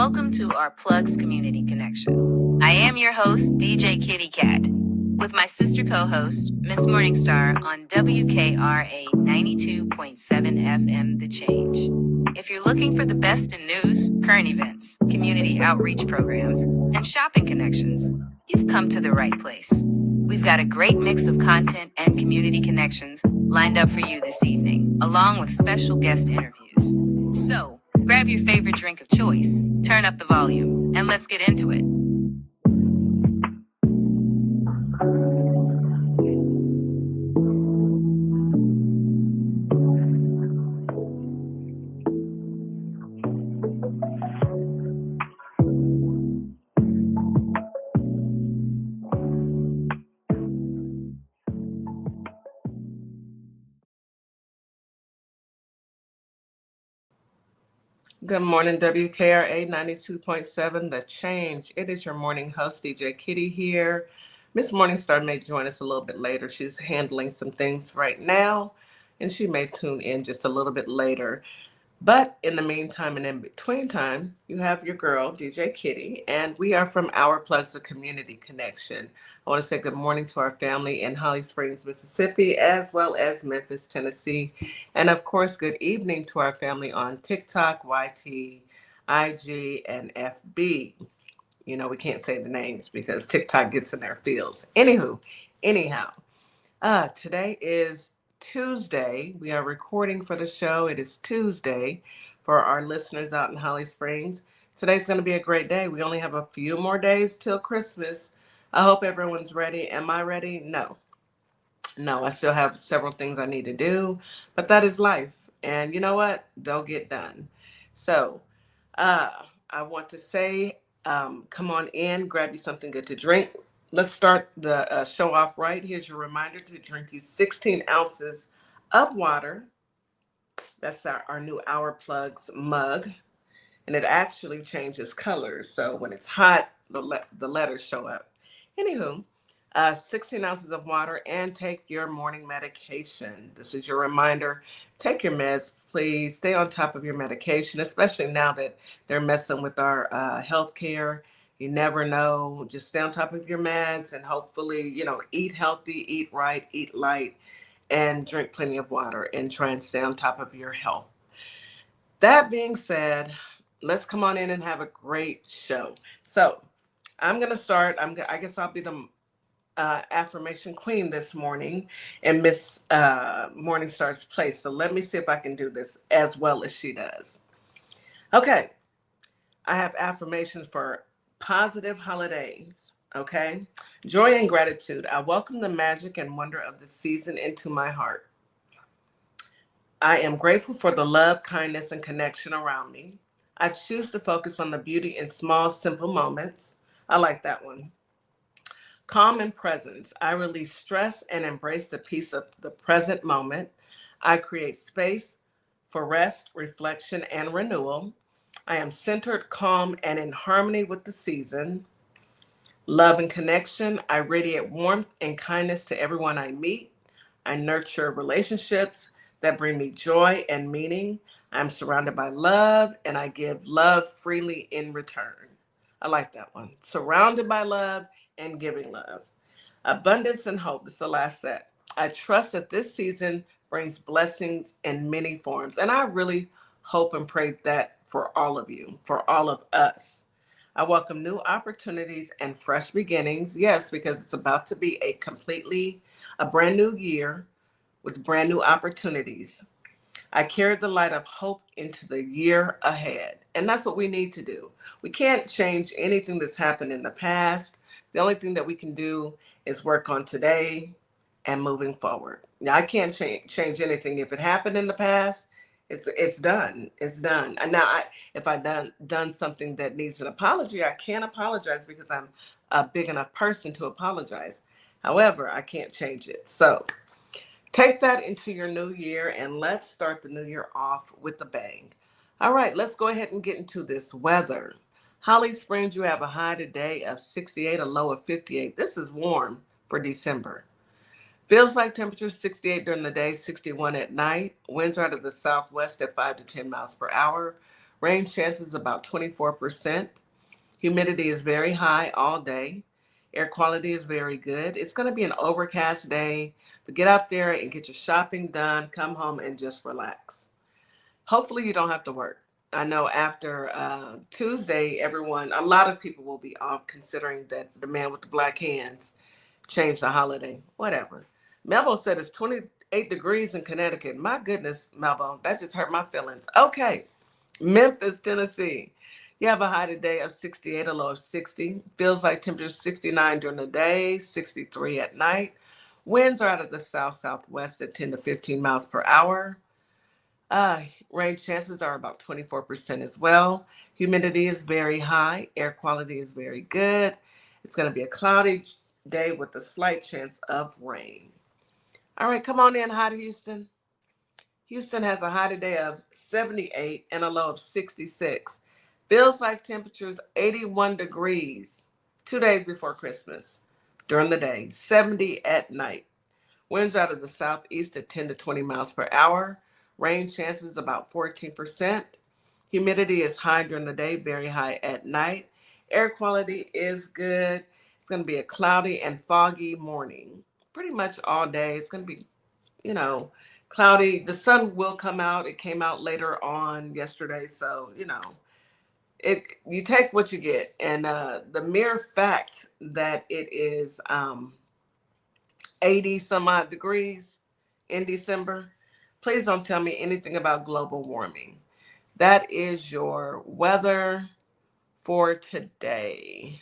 welcome to our Plugs Community Connection. I am your host, DJ Kitty Cat, with my sister co-host, Miss Morningstar on WKRA 92.7 FM The Change. If you're looking for the best in news, current events, community outreach programs, and shopping connections, you've come to the right place. We've got a great mix of content and community connections lined up for you this evening, along with special guest interviews. So, grab your favorite drink of choice, turn up the volume, and let's get into it. Good morning, WKRA 92.7, The Change. It is your morning host, DJ Kitty here. Miss Morningstar may join us a little bit later. She's handling some things right now, and she may tune in just a little bit later. But in the meantime and in between time, you have your girl, DJ Kitty, and we are from Our Plugs, the Community Connection. I want to say good morning to our family in Holly Springs, Mississippi, as well as Memphis, Tennessee. And of course, good evening to our family on TikTok, YT, IG, and FB. You know, we can't say the names because TikTok gets in their fields. Anyhow, today is Tuesday. We are recording for the show. It is Tuesday for our listeners out in Holly Springs. Today's going to be a great day. We only have a few more days till Christmas. I hope everyone's ready. Am I ready? No, I still have several things I need to do, but that is life. And you know what? They'll get done. So I want to say, come on in, grab you something good to drink. Let's start the show off right. Here's your reminder to drink you 16 ounces of water. That's our new Our Plugs mug. And it actually changes colors. So when it's hot, the letters show up. Anywho, 16 ounces of water and take your morning medication. This is your reminder. Take your meds, please. Stay on top of your medication, especially now that they're messing with our health care. You never know. Just stay on top of your meds and hopefully, eat healthy, eat right, eat light, and drink plenty of water and try and stay on top of your health. That being said, let's come on in and have a great show. So I'm going to start. I guess I'll be the affirmation queen this morning in Miss Morningstar's place. So let me see if I can do this as well as she does. Okay. I have affirmations for positive holidays. Okay. Joy and gratitude. I welcome the magic and wonder of the season into my heart. I am grateful for the love, kindness, and connection around me. I choose to focus on the beauty in small, simple moments. I like that one. Calm and presence. I release stress and embrace the peace of the present moment. I create space for rest, reflection, and renewal. I am centered, calm, and in harmony with the season. Love and connection. I radiate warmth and kindness to everyone I meet. I nurture relationships that bring me joy and meaning. I'm surrounded by love, and I give love freely in return. I like that one. Surrounded by love and giving love. Abundance and hope is the last set. I trust that this season brings blessings in many forms. And I really hope and pray that for all of you, for all of us. I welcome new opportunities and fresh beginnings. Yes, because it's about to be a brand new year with brand new opportunities. I carry the light of hope into the year ahead. And that's what we need to do. We can't change anything that's happened in the past. The only thing that we can do is work on today and moving forward. Now, I can't change anything. If it happened in the past, it's done. It's done. And now, if I've done something that needs an apology, I can't apologize because I'm a big enough person to apologize. However, I can't change it. So take that into your new year and let's start the new year off with a bang. All right, let's go ahead and get into this weather. Holly Springs, you have a high today of 68, a low of 58. This is warm for December. Feels like temperature 68 during the day, 61 at night. Winds are to the southwest at 5 to 10 miles per hour. Rain chances about 24%. Humidity is very high all day. Air quality is very good. It's going to be an overcast day, but get out there and get your shopping done, come home and just relax. Hopefully you don't have to work. I know after Tuesday, a lot of people will be off considering that the man with the black hands changed the holiday. Whatever. Melbo said it's 28 degrees in Connecticut. My goodness, Melbo, that just hurt my feelings. Okay. Memphis, Tennessee. You have a high today of 68, a low of 60. Feels like temperature 69 during the day, 63 at night. Winds are out of the south-southwest at 10 to 15 miles per hour. Rain chances are about 24% as well. Humidity is very high. Air quality is very good. It's going to be a cloudy day with a slight chance of rain. All right, come on in, hot Houston. Houston has a high today of 78 and a low of 66. Feels like temperatures 81 degrees 2 days before Christmas during the day, 70 at night. Winds out of the southeast at 10 to 20 miles per hour. Rain chances about 14%. Humidity is high during the day, very high at night. Air quality is good. It's going to be a cloudy and foggy morning. Pretty much all day. It's going to be, cloudy. The sun will come out. It came out later on yesterday. So, you take what you get. And the mere fact that it is 80 some odd degrees in December, please don't tell me anything about global warming. That is your weather for today.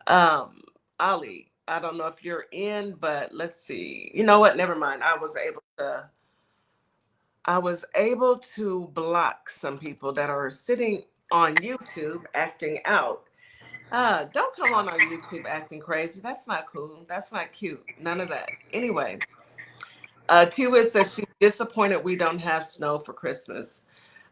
Ali, I don't know if you're in, but let's see. You know what? Never mind. I was able to block some people that are sitting on YouTube acting out. Don't come on our YouTube acting crazy. That's not cool. That's not cute. None of that. Anyway, T-Wiz says she's disappointed we don't have snow for Christmas.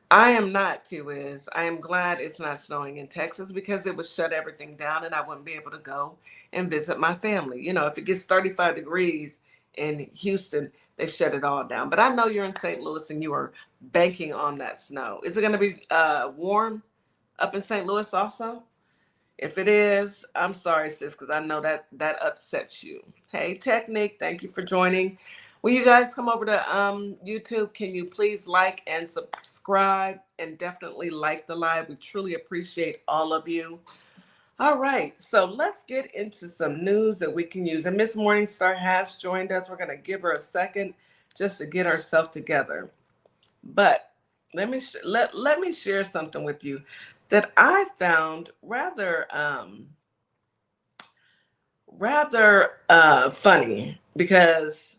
I am not, T-Wiz. I am glad it's not snowing in Texas because it would shut everything down and I wouldn't be able to go and visit my family. If it gets 35 degrees in Houston, they shut it all down. But I know you're in St. Louis and you are banking on that snow. Is it going to be warm up in St. Louis also? If it is, I'm sorry, sis, because I know that upsets you. Hey, Technique, thank you for joining. When you guys come over to YouTube, can you please like and subscribe and definitely like the live? We truly appreciate all of you. All right, so let's get into some news that we can use. And Miss Morningstar has joined us. We're going to give her a second just to get herself together. But let me share something with you that I found rather funny because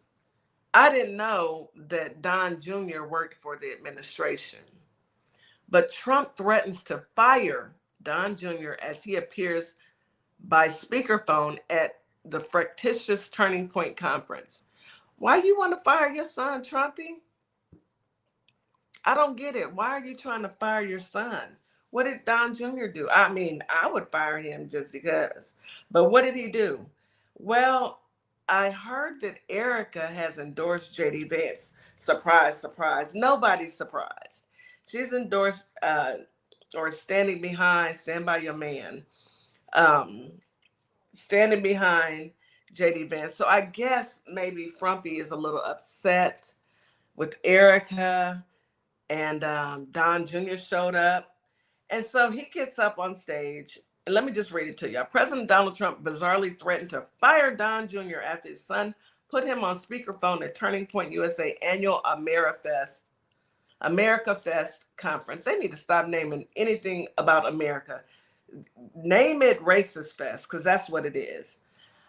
I didn't know that Don Jr. worked for the administration. But Trump threatens to fire Don Jr. as he appears by speakerphone at the fictitious Turning Point conference. Why you want to fire your son, Trumpy? I don't get it. Why are you trying to fire your son? What did Don Jr. do? I mean, I would fire him just because. But what did he do? Well, I heard that Erica has endorsed JD Vance. Surprise, surprise. Nobody's surprised. She's endorsed or stand by your man, standing behind JD Vance. So I guess maybe Frumpy is a little upset with Erica. And Don Jr. showed up. And so he gets up on stage. And let me just read it to you. President Donald Trump bizarrely threatened to fire Don Jr. after his son put him on speakerphone at Turning Point USA annual America Fest conference. They need to stop naming anything about America. Name it Racist Fest, because that's what it is.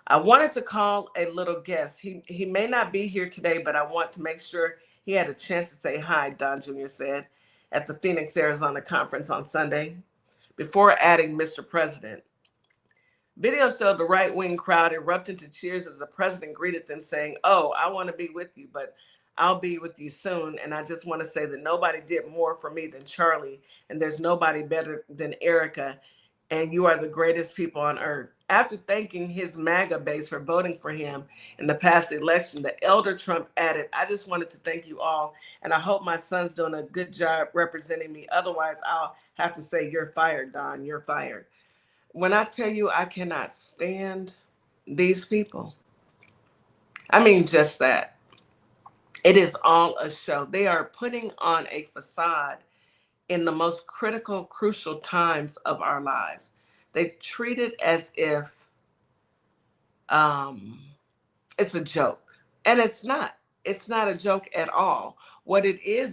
I wanted to call a little guest. He may not be here today, but I want to make sure he had a chance to say hi, Don Jr. said at the Phoenix, Arizona conference on Sunday, before adding Mr. President. Video showed the right-wing crowd erupt into cheers as the president greeted them, saying, "Oh, I want to be with you, but I'll be with you soon. And I just want to say that nobody did more for me than Charlie, and there's nobody better than Erica. and you are the greatest people on earth. After thanking his MAGA base for voting for him in the past election, the elder Trump added, I just wanted to thank you all, and I hope my son's doing a good job representing me. Otherwise, I'll have to say, you're fired, Don, you're fired. When I tell you I cannot stand these people, I mean just that. It is all a show. They are putting on a facade in the most critical, crucial times of our lives. They treat it as if um, it's a joke. And it's not. It's not a joke at all. What it is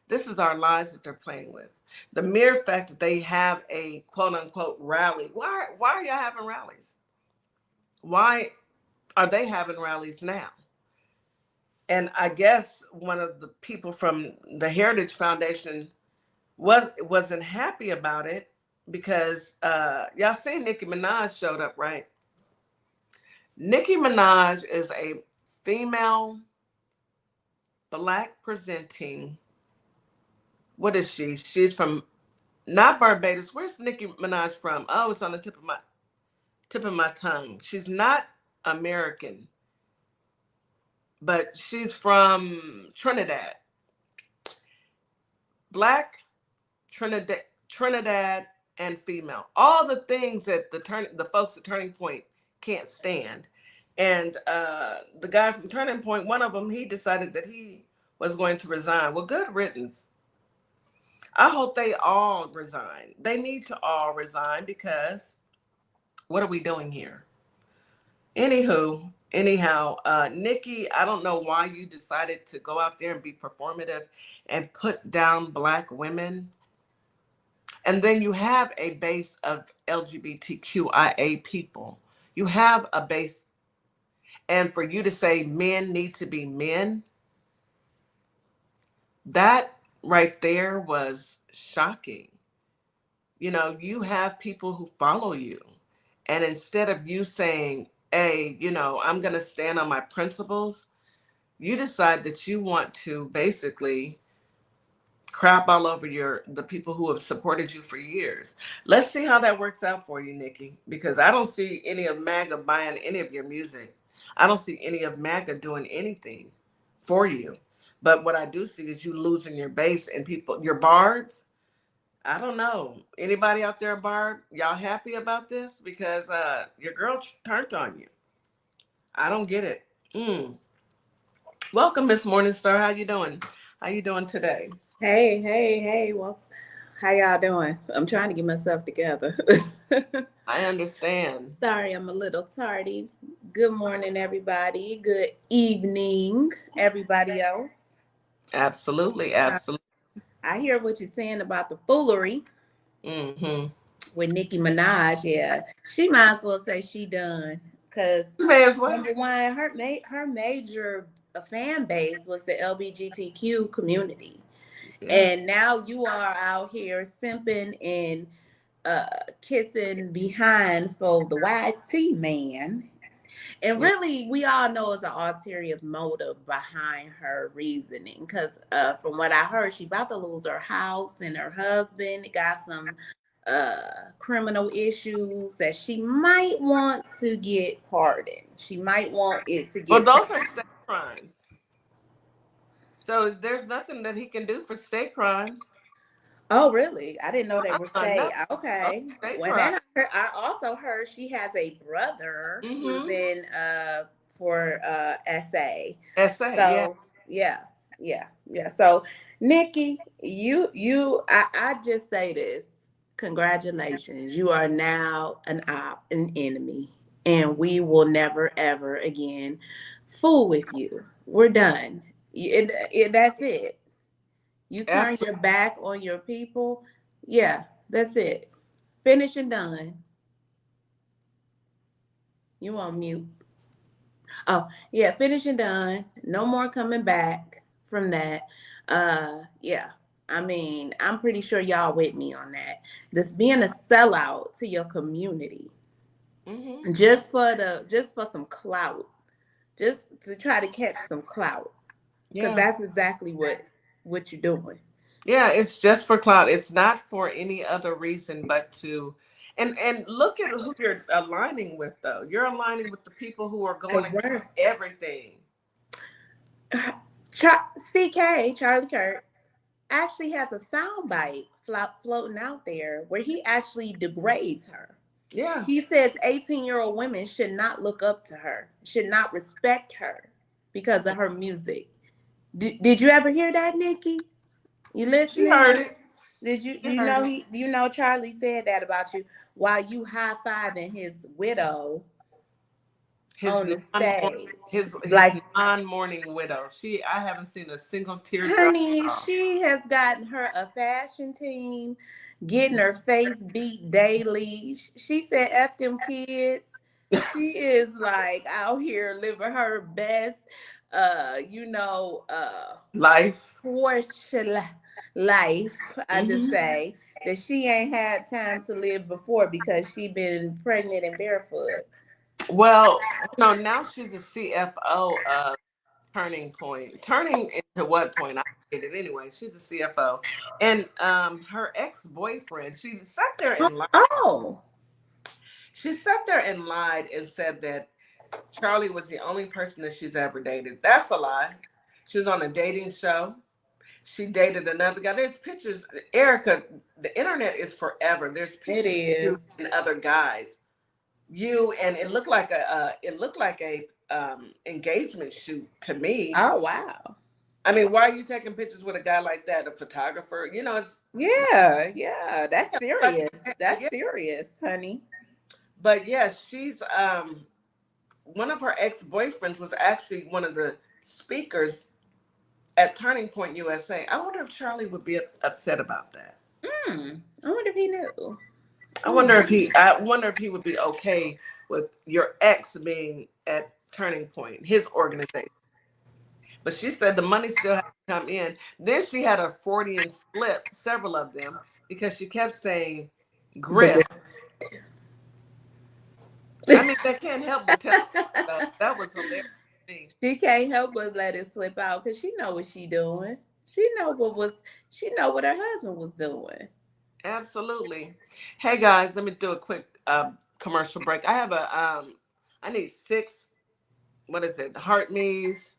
this is our lives that they're playing with. The mere fact that they have a quote unquote rally. Why are y'all having rallies? Why are they having rallies now? And I guess one of the people from the Heritage Foundation wasn't happy about it because y'all seen Nicki Minaj showed up, right? Nicki Minaj is a female, black presenting. What is she? She's from not Barbados. Where's Nicki Minaj from? Oh, it's on the tip of my tongue. She's not American, but she's from Trinidad. Black, Trinidad, and female. All the things that the folks at Turning Point can't stand. And the guy from Turning Point, one of them, he decided that he was going to resign. Well, good riddance. I hope they all resign. They need to all resign because what are we doing here? Anyhow, Nikki, I don't know why you decided to go out there and be performative and put down black women. And then you have a base of LGBTQIA people. You have a base, and for you to say men need to be men, that right there was shocking. You know, you have people who follow you. And instead of you saying, hey, I'm going to stand on my principles, you decide that you want to basically crap all over the people who have supported you for years. Let's see how that works out for you, Nikki, because I don't see any of MAGA buying any of your music. I don't see any of MAGA doing anything for you. But what I do see is you losing your base and people, your bards. I don't know. Anybody out there, Barb, y'all happy about this? Because your girl turned on you. I don't get it. Welcome, Miss Morningstar. How you doing? How you doing today? Hey. Well, how y'all doing? I'm trying to get myself together. I understand. Sorry, I'm a little tardy. Good morning, everybody. Good evening, everybody else. Absolutely. I hear what you're saying about the foolery Mm-hmm. with Nicki Minaj. Yeah, she might as well say she done. Because You may as well. number one, her major fan base was the LGBTQ community. Yes. And now you are out here simping and kissing behind for the YT man. And really, we all know it's an ulterior motive behind her reasoning. Because from what I heard, she about to lose her house and her husband got some criminal issues that she might want to get pardoned. She might want it to Well, get. those are state crimes. So there's nothing that he can do for state crimes. Oh, really? I didn't know they were No, state. Okay. state Well, crimes. then I also heard she has a brother who's Mm-hmm. in for SA. SA, yeah. So yeah. So Nikki, I just say this. Congratulations. You are now an enemy. And we will never ever again fool with you. We're done. That's it. You turn Absolutely. your back on your people. Yeah, that's it. Finish and done. You on mute. Oh, yeah, finish and done. No more coming back from that. Yeah. I mean, I'm pretty sure y'all with me on that. This being a sellout to your community. Mm-hmm. Just for some clout. Just to try to catch some clout. Because Yeah. that's exactly what you're doing. Yeah, it's just for clout. It's not for any other reason but to, And look at who you're aligning with, though. You're aligning with the people who are going against everything. CK, Charlie Kirk, actually has a soundbite floating out there where he actually degrades her. Yeah. He says 18-year-old women should not look up to her, should not respect her because of her music. Did you ever hear that, Nikki? You listening? She heard it. Did you know Charlie said that about you while you high-fiving his widow on the stage? His non-mourning widow. I haven't seen a single teardrop. Honey, she has gotten her a fashion team, getting her face beat daily. She said, F them kids. She is like out here living her best, life. Porsche life. I just say that she ain't had time to live before because she been pregnant and barefoot. Well, now she's a CFO of Turning Point. Turning into what point? I get it anyway. She's a CFO, and her ex-boyfriend. She sat there and lied. She sat there and lied and said that Charlie was the only person that she's ever dated. That's a lie. She was on a dating show. She dated another guy. There's pictures. Erica, the internet is forever. There's pictures of you and other guys. It looked like a engagement shoot to me. Oh wow. I mean, why are you taking pictures with a guy like that, a photographer? It's that's serious. That's serious, honey. But yeah, she's one of her ex-boyfriends was actually one of the speakers at Turning Point USA. I wonder if Charlie would be upset about that. I wonder if he knew. I wonder if he would be okay with your ex being at Turning Point, his organization. But she said the money still had to come in. Then she had a Freudian slip, several of them, because she kept saying grift. I mean, they can't help but tell that was hilarious. She can't help but let it slip out because she know what she doing. She know what her husband was doing. Absolutely. Hey guys, let me do a quick commercial break. I have I need 6, what is it, heart knees?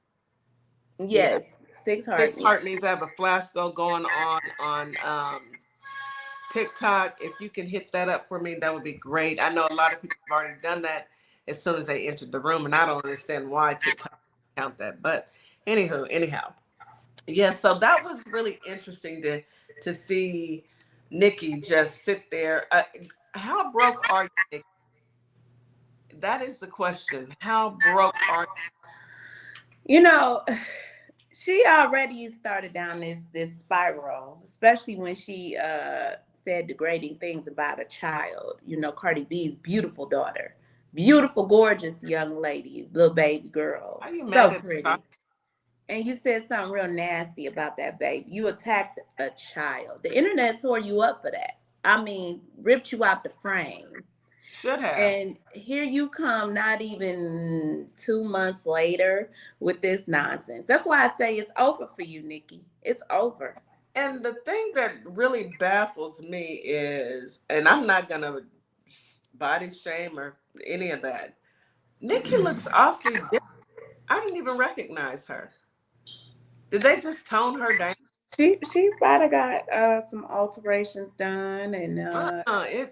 Yes, 6 heart knees. I have a flash going on TikTok. If you can hit that up for me, that would be great. I know a lot of people have already done that as soon as they entered the room, and I don't understand why TikTok count that. But anyhow. Yeah, so that was really interesting to see Nikki just sit there. How broke are you, Nikki? That is the question. How broke are you? She already started down this spiral, especially when she said degrading things about a child. Cardi B's beautiful daughter. Beautiful, gorgeous young lady, little baby girl. Are you so pretty. And you said something real nasty about that baby. You attacked a child. The internet tore you up for that. I mean, ripped you out the frame. Should have. And here you come not even 2 months later with this nonsense. That's why I say it's over for you, Nikki. It's over. And the thing that really baffles me is, and I'm not going to body shame or any of that, Nikki looks awfully different. I didn't even recognize her. Did they just tone her down? She might have got some alterations done, and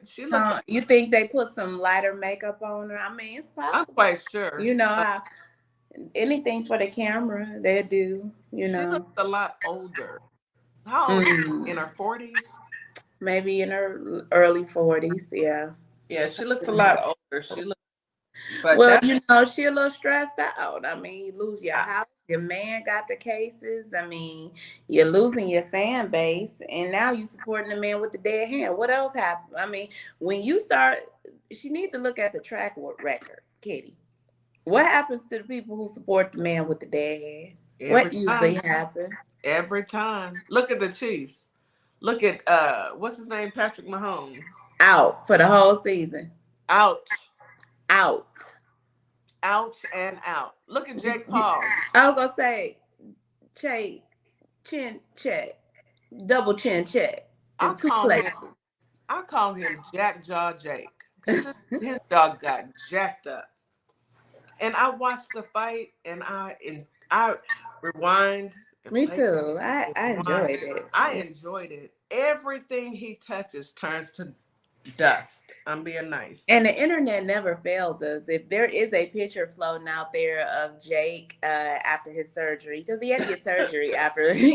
she looks. You think they put some lighter makeup on her? I mean, it's possible. I'm quite sure. How anything for the camera they do. She looks a lot older. How old? In her 40s? Maybe in her early 40s. Yeah. Yeah, she looks a lot older. She looks. But she a little stressed out. I mean, you lose your house. Your man got the cases. I mean, you're losing your fan base, and now you supporting the man with the dead hand. What else happened? I mean, when you start, she needs to look at the track record, Kitty. What happens to the people who support the man with the dead hand? What usually happens? Every time. Look at the Chiefs. Look at what's his name, Patrick Mahomes. Out for the whole season. Ouch. Out. Ouch and out. Look at Jake Paul. I was gonna say, chin check, double chin check in 2 places. I call him Jack Jaw Jake because his jaw got jacked up. And I watched the fight, and I rewind and Me play. too. I Rewind. enjoyed it. I enjoyed it. Everything he touches turns to dust. I'm being nice. And the internet never fails us. If there is a picture floating out there of Jake after his surgery, because he had to get surgery after the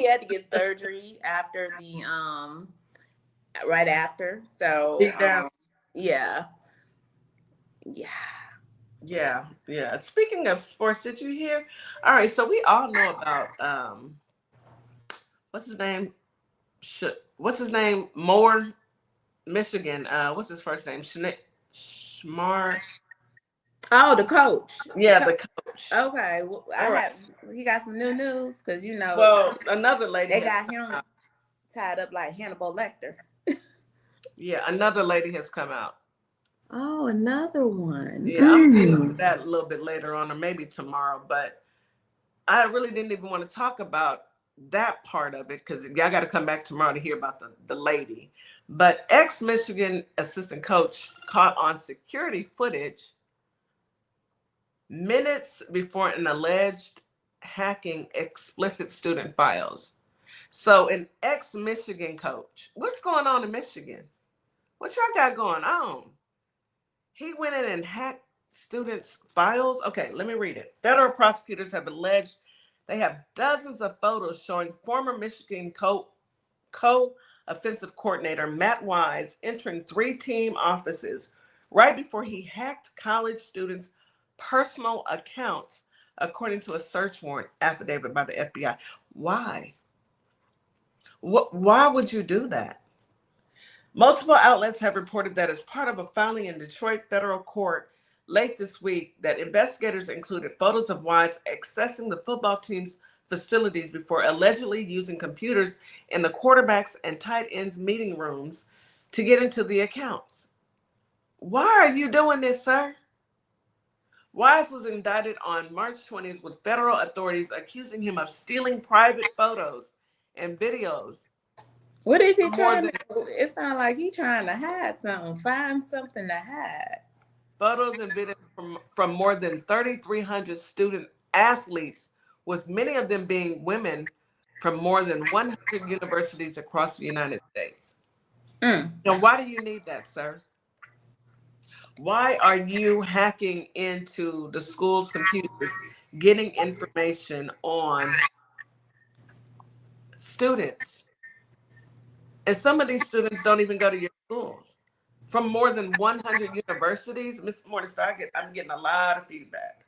right after. So Beat down. yeah, yeah. Yeah. Speaking of sports, did you hear? All right, so we all know about what's his name? What's his name? Moore, Michigan. What's his first name? Schmar. Oh, the coach. Yeah, the coach. Okay, well, he got some new news because Well, another lady they has got come him out. tied up like Hannibal Lecter. Yeah, another lady has come out. Oh, another one. Yeah, I'm gonna get into that a little bit later on, or maybe tomorrow. But I really didn't even want to talk about that part of it because y'all got to come back tomorrow to hear about the lady. But ex-Michigan assistant coach caught on security footage minutes before an alleged hacking explicit student files. So an ex-Michigan coach, what's going on in Michigan? What y'all got going on? He went in and hacked students' files. Okay, let me read it. Federal prosecutors have alleged they have dozens of photos showing former Michigan co-offensive coordinator Matt Wise entering 3 team offices right before he hacked college students' personal accounts, according to a search warrant affidavit by the FBI. Why? Why would you do that? Multiple outlets have reported that as part of a filing in Detroit federal court late this week, that investigators included photos of Wise accessing the football team's facilities before allegedly using computers in the quarterbacks and tight ends meeting rooms to get into the accounts. Why are you doing this, sir? Wise was indicted on March 20th with federal authorities accusing him of stealing private photos and videos. What is he trying to do? It sounds like he's trying to hide something. Find something to hide. Photos and videos from more than 3,300 student athletes, with many of them being women from more than 100 universities across the United States. Now, why do you need that, sir? Why are you hacking into the school's computers, getting information on students? And some of these students don't even go to your schools. From more than 100 universities, Ms. Morningstar, I'm getting a lot of feedback.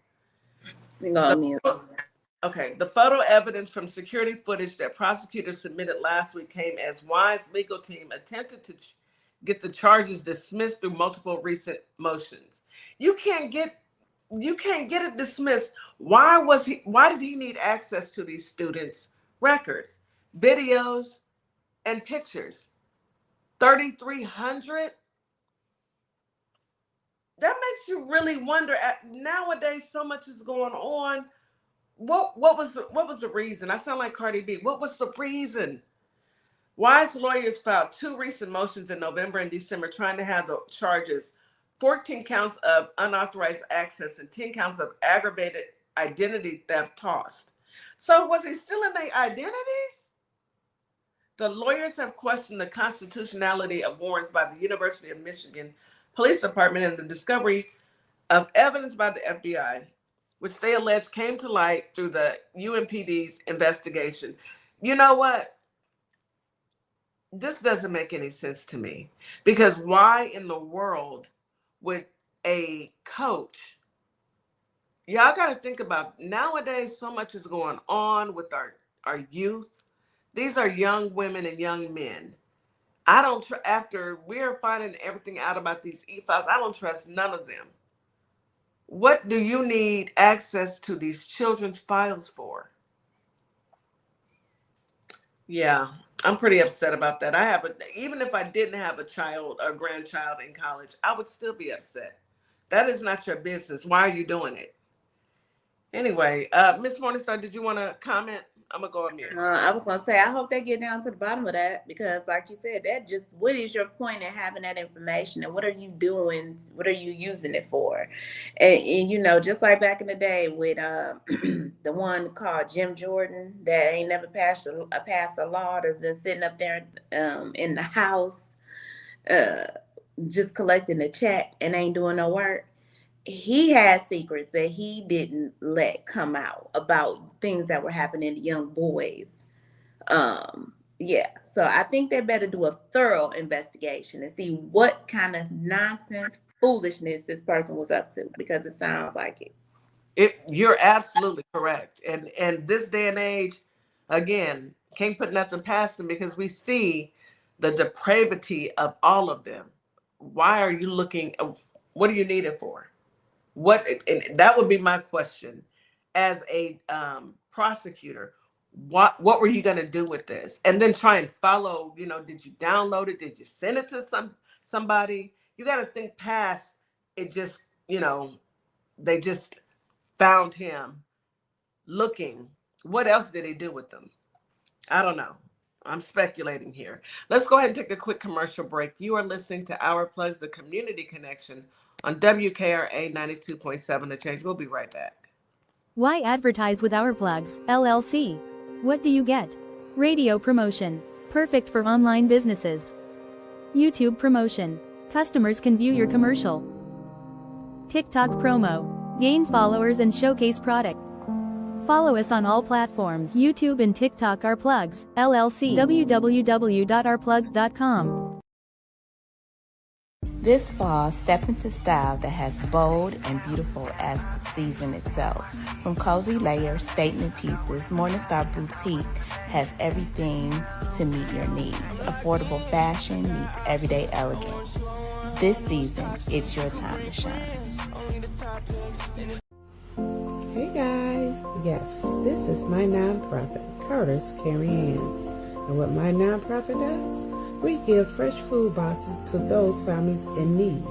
Okay, the photo evidence from security footage that prosecutors submitted last week came as Wise's legal team attempted to get the charges dismissed through multiple recent motions. You can't get it dismissed. Why did he need access to these students' records, videos, and pictures? 3,300? That makes you really wonder. Nowadays, so much is going on. What was the reason? I sound like Cardi B. What was the reason? Wise lawyers filed 2 recent motions in November and December trying to have the charges 14 counts of unauthorized access and 10 counts of aggravated identity theft tossed. So was he stealing their identities? The lawyers have questioned the constitutionality of warrants by the University of Michigan Police Department and the discovery of evidence by the FBI, which they allege came to light through the UMPD's investigation. You know what? This doesn't make any sense to me, because why in the world would a coach, y'all got to think about, nowadays so much is going on with our youth. These are young women and young men. I don't after we're finding everything out about these e-files, I don't trust none of them. What do you need access to these children's files for? Yeah, I'm pretty upset about that. Even if I didn't have a child or grandchild in college, I would still be upset. That is not your business. Why are you doing it? Anyway, Miss Morningstar, did you want to comment? I'm gonna go on mute. I was gonna say, I hope they get down to the bottom of that, because, like you said, that just, what is your point in having that information, and what are you doing? What are you using it for? And you know, just like back in the day with the one called Jim Jordan that ain't never passed a law, that's been sitting up there in the House, uh, just collecting a check and ain't doing no work. He had secrets that he didn't let come out about things that were happening to young boys. Yeah, so I think they better do a thorough investigation and see what kind of nonsense, foolishness this person was up to, because it sounds like it. You're absolutely correct. And this day and age, again, can't put nothing past them, because we see the depravity of all of them. Why are you looking? What do you need it for? What? And that would be my question as a prosecutor. What were you going to do with this? And then try and follow. You know, did you download it? Did you send it to somebody? You got to think past it. Just, you know, they just found him looking. What else did he do with them? I don't know. I'm speculating here. Let's go ahead and take a quick commercial break. You are listening to Our Plugs, the Community Connection, on WKRA 92.7 The Change. We'll be right back. Why advertise with Our Plugs, LLC? What do you get? Radio promotion. Perfect for online businesses. YouTube promotion. Customers can view your commercial. TikTok promo. Gain followers and showcase product. Follow us on all platforms, YouTube and TikTok. Our Plugs, LLC. www.ourplugs.com. This fall, step into style that has bold and beautiful as the season itself. From cozy layers, statement pieces, Morningstar Boutique has everything to meet your needs. Affordable fashion meets everyday elegance. This season, it's your time to shine. Hey guys, yes, this is my nonprofit, Carter's Caring Hands. And what my nonprofit does? We give fresh food boxes to those families in need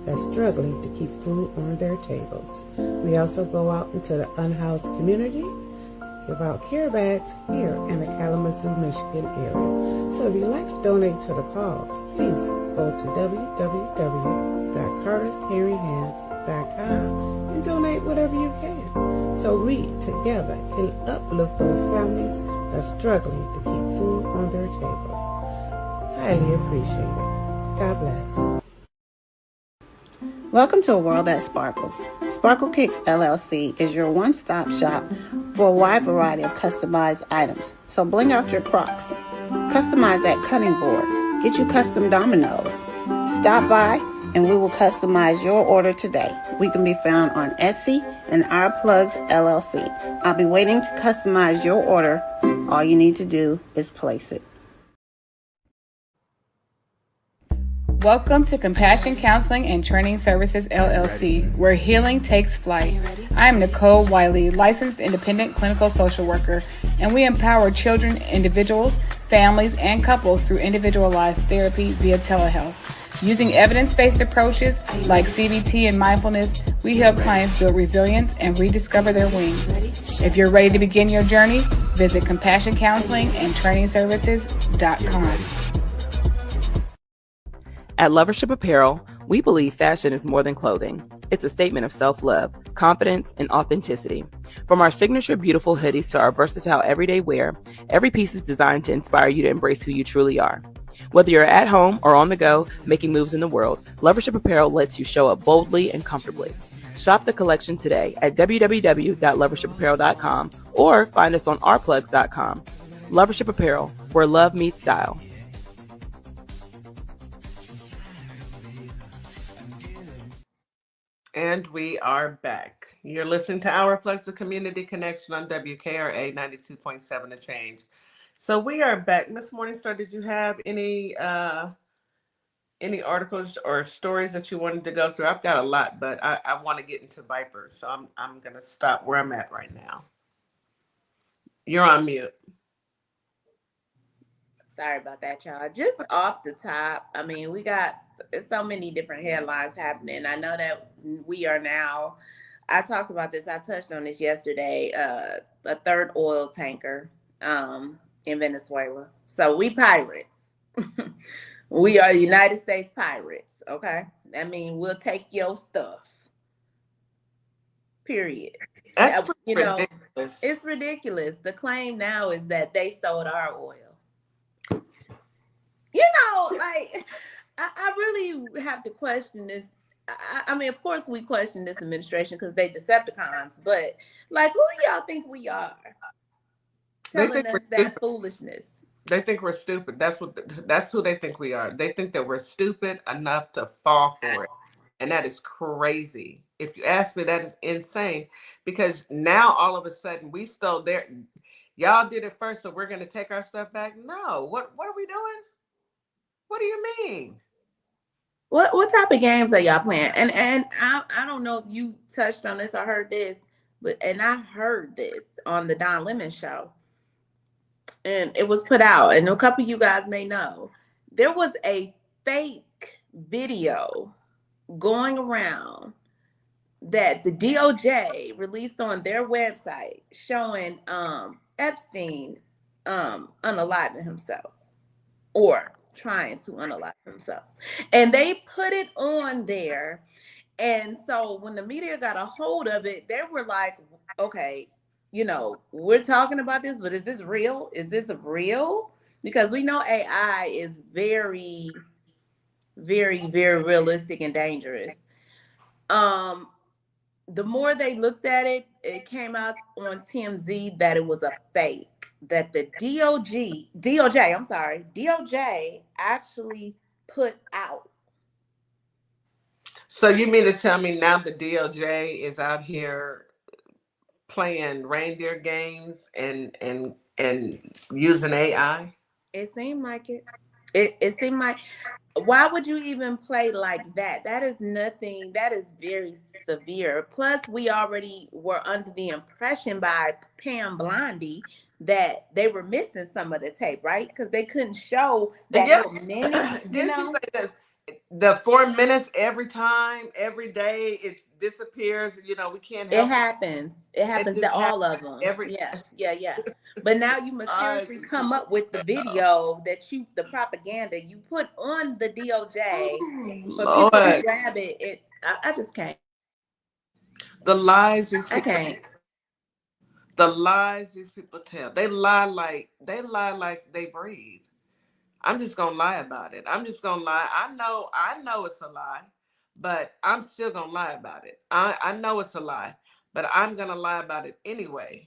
that's struggling to keep food on their tables. We also go out into the unhoused community, give out care bags here in the Kalamazoo, Michigan area. So if you'd like to donate to the cause, please go to www.carterscaringhands.com and donate whatever you can, so we together can uplift those families that's struggling to keep food on their tables. Highly appreciate it. God bless. Welcome to a world that sparkles. Sparkle Kicks LLC is your one-stop shop for a wide variety of customized items. So bling out your Crocs, customize that cutting board, get you custom dominoes. Stop by and we will customize your order today. We can be found on Etsy and Our Plugs LLC. I'll be waiting to customize your order. All you need to do is place it. Welcome to Compassion Counseling and Training Services, LLC, where healing takes flight. I am Nicole Wiley, licensed independent clinical social worker, and we empower children, individuals, families, and couples through individualized therapy via telehealth. Using evidence-based approaches like CBT and mindfulness, we help clients build resilience and rediscover their wings. If you're ready to begin your journey, visit CompassionCounselingandTrainingServices.com. At Lovership Apparel, we believe fashion is more than clothing. It's a statement of self-love, confidence, and authenticity. From our signature beautiful hoodies to our versatile everyday wear, every piece is designed to inspire you to embrace who you truly are. Whether you're at home or on the go, making moves in the world, Lovership Apparel lets you show up boldly and comfortably. Shop the collection today at www.lovershipapparel.com or find us on ourplugs.com. Lovership Apparel, where love meets style. And we are back. You're listening to Our Plugs, the Community Connection on WKRA 92.7 The Change. So we are back. Miss Morningstar, did you have any articles or stories that you wanted to go through? I've got a lot, but I want to get into Viper, so I'm going to stop where I'm at right now. You're on mute. Sorry about that, y'all. Just off the top, I mean, we got so many different headlines happening. I know that we are now, I talked about this, I touched on this yesterday, a third oil tanker in Venezuela. So we pirates. We are United States pirates. Okay, that means we'll take your stuff. Period. That's pretty You know, ridiculous. it's ridiculous. The claim now is that they stole our oil. You know, like I really have to question this. I mean, of course, we question this administration because they Decepticons, but like, who do y'all think we are? Telling us that foolishness. They think we're stupid. That's who they think we are. They think that we're stupid enough to fall for it. And that is crazy. If you ask me, that is insane. Because now all of a sudden we stole their, y'all did it first, so we're gonna take our stuff back. No, what are we doing? What do you mean? What type of games are y'all playing? And I don't know if you touched on this or heard this, but I heard this on the Don Lemon show. And it was put out, and a couple of you guys may know. There was a fake video going around that the DOJ released on their website showing Epstein unaliving himself or trying to unalive himself. And they put it on there. And so when the media got a hold of it, they were like, okay, you know, we're talking about this, but is this real? Is this real? Because we know AI is very, very, very realistic and dangerous. The more they looked at it, it came out on TMZ that it was a fake, that the DOJ actually put out. So you mean to tell me now the DOJ is out here playing reindeer games and using AI? It seemed like it. It seemed like, why would you even play like that? That is nothing. That is very severe. Plus, we already were under the impression by Pam Blondie that they were missing some of the tape, right? Because they couldn't show that little minute. Didn't she say that the 4 minutes every time, every day, it disappears? You know, we can't help it. Happens. It happens to all of them. Yeah. But now you mysteriously come up with the video that the propaganda you put on the DOJ for people to grab it. I just can't. The lies these people, I can't. The lies these people tell. They lie like they breathe. I'm just gonna lie about it. I'm just gonna lie. I know it's a lie, but I'm still gonna lie about it. I know it's a lie, but I'm gonna lie about it anyway.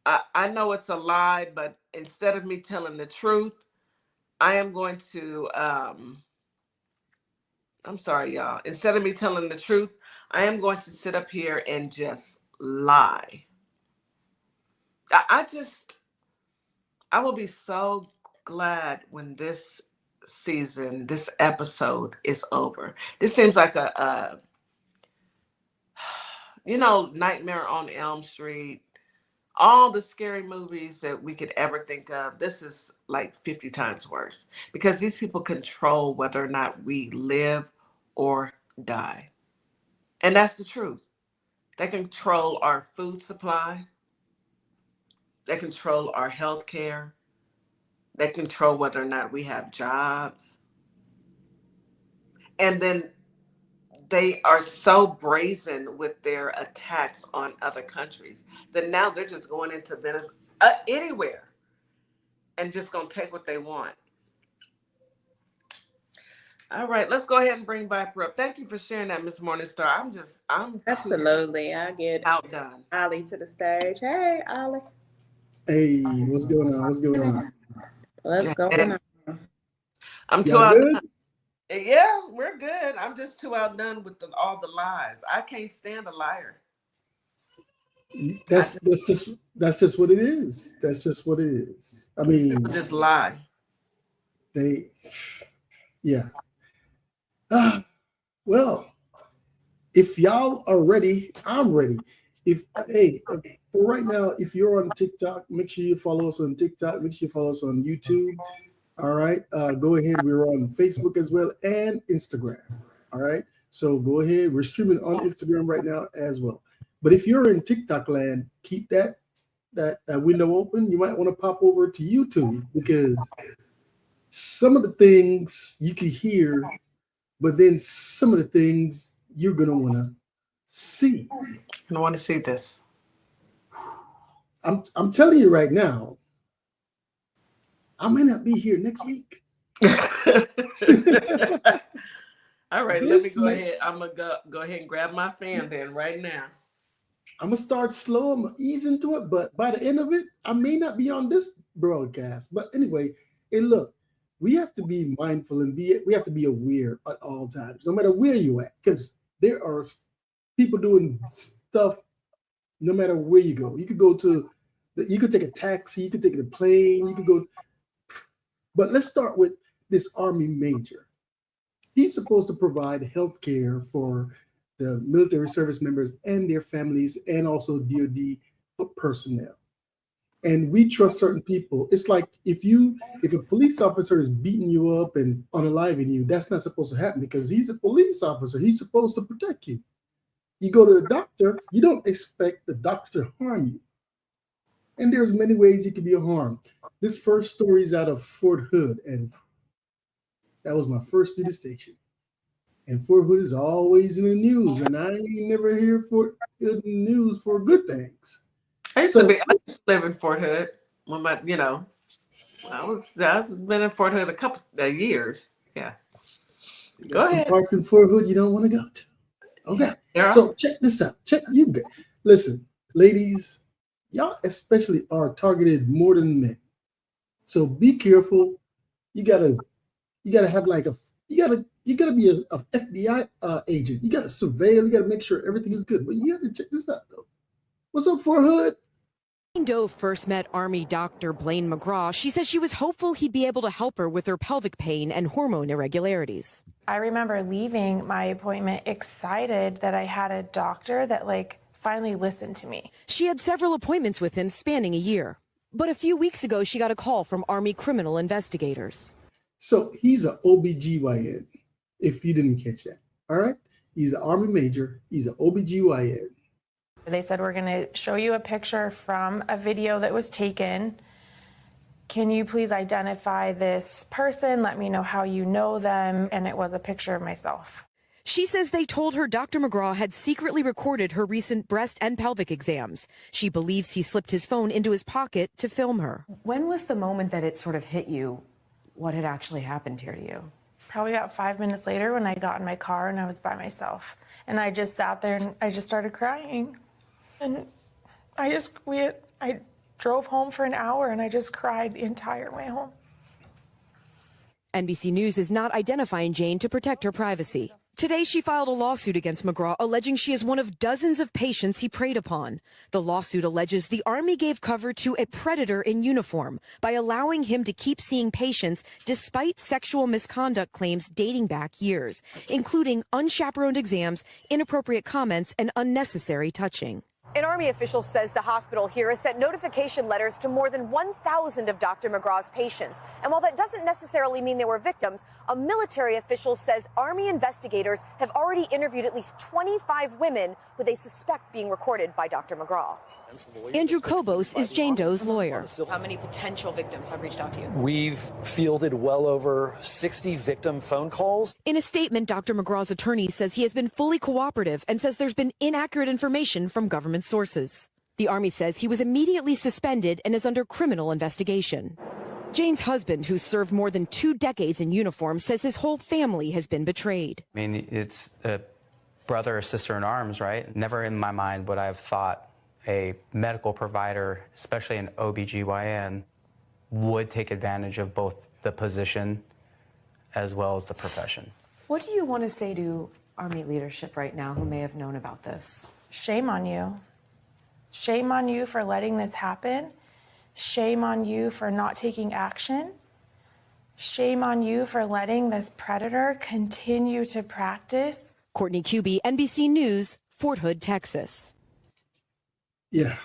I know it's a lie, but instead of me telling the truth, I am going to I'm sorry, y'all. Instead of me telling the truth, I am going to sit up here and just lie. I will be so glad when this season, this episode is over. This seems like a Nightmare on Elm Street, all the scary movies that we could ever think of. This is like 50 times worse because these people control whether or not we live or die. And that's the truth. They control our food supply. They control our health care. They control whether or not we have jobs. And then they are so brazen with their attacks on other countries that now they're just going into Venezuela, anywhere, and just going to take what they want. All right, let's go ahead and bring Viper up. Thank you for sharing that, Miss Morningstar. I'm absolutely. I get outdone. Ollie to the stage. Hey, Ollie. Hey, what's going on? What's going on? What's going on? I'm too outdone. Yeah, we're good. I'm just too outdone with all the lies. I can't stand a liar. That's just what it is. That's just what it is. I mean, people just lie. Yeah. Well, if y'all are ready, I'm ready. For right now, if you're on TikTok, make sure you follow us on TikTok. Make sure you follow us on YouTube. All right. Go ahead. We're on Facebook as well and Instagram. All right. So go ahead. We're streaming on Instagram right now as well. But if you're in TikTok land, keep that that window open, you might want to pop over to YouTube, because some of the things you can hear, but then some of the things you're going to want to see. I want to see this. I'm telling you right now, I may not be here next week. All right, let me go ahead. I'm going to go ahead and grab my fan then right now. I'm going to start slow. I'm going to ease into it. But by the end of it, I may not be on this broadcast. But anyway, hey, look, we have to be mindful and we have to be aware at all times, no matter where you're at, because there are people doing stuff no matter where you go. You could go to, you could take a taxi, you could take a plane, you could go. But let's start with this Army major. He's supposed to provide health care for the military service members and their families, and also DoD personnel. And we trust certain people. It's like if a police officer is beating you up and unaliving you, that's not supposed to happen, because he's a police officer. He's supposed to protect you. You go to a doctor, you don't expect the doctor to harm you. And there's many ways you can be harmed. This first story is out of Fort Hood, and that was my first duty station. And Fort Hood is always in the news, and I ain't never hear Fort Hood in the news for good things. I used to live in Fort Hood when I've been in Fort Hood a couple of years. Yeah. Go ahead. Some parts in Fort Hood you don't want to go to. Okay. So check this out. Listen, ladies, y'all especially are targeted more than men. So be careful. You gotta have like you gotta be a FBI agent. You gotta surveil. You gotta make sure everything is good. But you gotta check this out though. What's up, Fort Hood? Doe first met Army Dr. Blaine Mcgraw. She says she was hopeful he'd be able to help her with her pelvic pain and hormone irregularities. I remember leaving my appointment excited that I had a doctor that finally listened to me. She had several appointments with him spanning a year. But a few weeks ago, she got a call from Army criminal investigators. So he's an OBGYN, if you didn't catch that. All right? He's an Army major. He's an OBGYN. They said, we're going to show you a picture from a video that was taken. Can you please identify this person? Let me know how you know them. And it was a picture of myself. She says they told her Dr. Mcgraw had secretly recorded her recent breast and pelvic exams. She believes he slipped his phone into his pocket to film her. When was the moment that it sort of hit you what had actually happened here to you? Probably about 5 minutes later when I got in my car and I was by myself. And I just sat there and I just started crying. And I drove home for an hour and I just cried the entire way home. NBC News is not identifying Jane to protect her privacy. Today, she filed a lawsuit against Mcgraw, alleging she is one of dozens of patients he preyed upon. The lawsuit alleges the Army gave cover to a predator in uniform by allowing him to keep seeing patients despite sexual misconduct claims dating back years, including unchaperoned exams, inappropriate comments, and unnecessary touching. An Army official says the hospital here has sent notification letters to more than 1,000 of Dr. Mcgraw's patients. And while that doesn't necessarily mean they were victims, a military official says Army investigators have already interviewed at least 25 women who they suspect being recorded by Dr. Mcgraw. Andrew Kobos is Jane Doe's lawyer. How many potential victims have reached out to you? We've fielded well over 60 victim phone calls. In a statement, Dr. Mcgraw's attorney says he has been fully cooperative and says there's been inaccurate information from government sources. The Army says he was immediately suspended and is under criminal investigation. Jane's husband, who's served more than 2 decades in uniform, says his whole family has been betrayed. I mean, it's a brother or sister in arms, right? Never in my mind would I have thought a medical provider, especially an OBGYN, would take advantage of both the position as well as the profession. What do you want to say to Army leadership right now who may have known about this? Shame on you. Shame on you for letting this happen. Shame on you for not taking action. Shame on you for letting this predator continue to practice. Courtney Kuby, NBC News, Fort Hood, Texas. Yeah.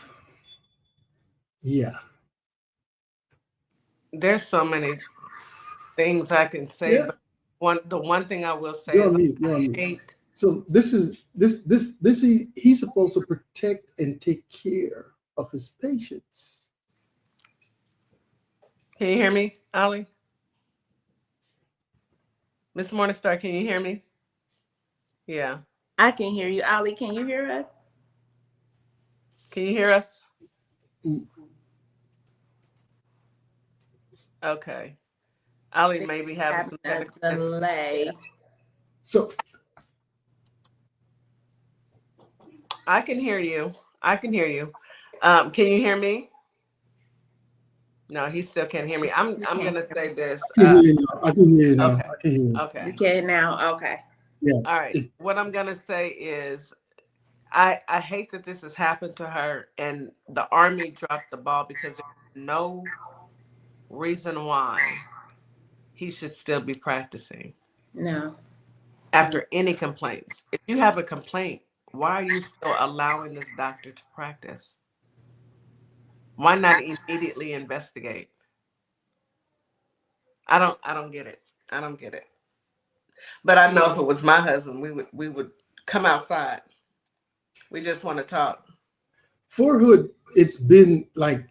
There's so many things I can say. Yeah. But the one thing I will say You're is on mute. So he's supposed to protect and take care of his patients. Can you hear me, Ollie? Miss Morningstar, can you hear me? Yeah. I can hear you. Ollie, can you hear us? Can you hear us? Okay. Ollie may be having some technical delay. So I can hear you. Can you hear me? No, he still can't hear me. I'm gonna say this. I can hear you now. I can hear you now. Okay. I can hear you. Okay. You can now. Okay. Yeah. All right. What I'm gonna say is I hate that this has happened to her, and the Army dropped the ball because there's no reason why he should still be practicing. No. After any complaints. If you have a complaint, why are you still allowing this doctor to practice? Why not immediately investigate? I don't get it. I don't get it. But I know if it was my husband, we would come outside. We just want to talk. Fort Hood, it's been like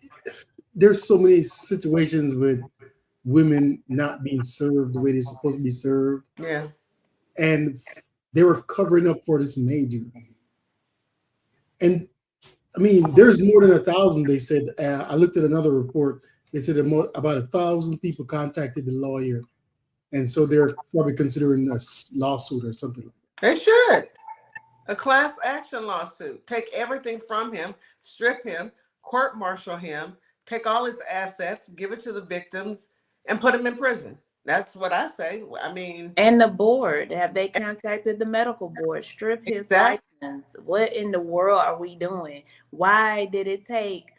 there's so many situations with women not being served the way they're supposed to be served. Yeah. And they were covering up for this major. And I mean, there's more than 1,000, they said. I looked at another report. They said about 1,000 people contacted the lawyer. And so they're probably considering a lawsuit or something like that. They should. A class action lawsuit. Take everything from him, strip him, court-martial him, take all his assets, give it to the victims, and put him in prison. That's what I say. I mean, and the board, have they contacted the medical board? Strip his license. What in the world are we doing? Why did it take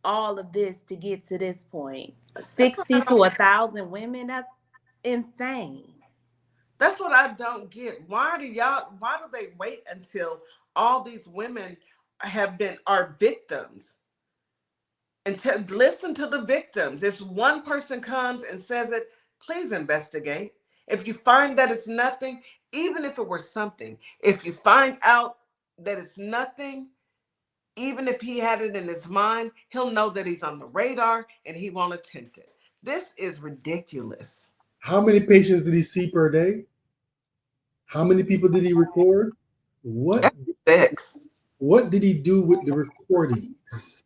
all of this to get to this point? 60 to 1,000 women? That's insane. That's what I don't get. Why do they wait until all these women are victims? And to listen to the victims. If one person comes and says it, please investigate. If you find that it's nothing, even if it were something, if you find out that it's nothing, even if he had it in his mind, he'll know that he's on the radar and he won't attempt it. This is ridiculous. How many patients did he see per day? How many people did he record? What did he do with the recordings?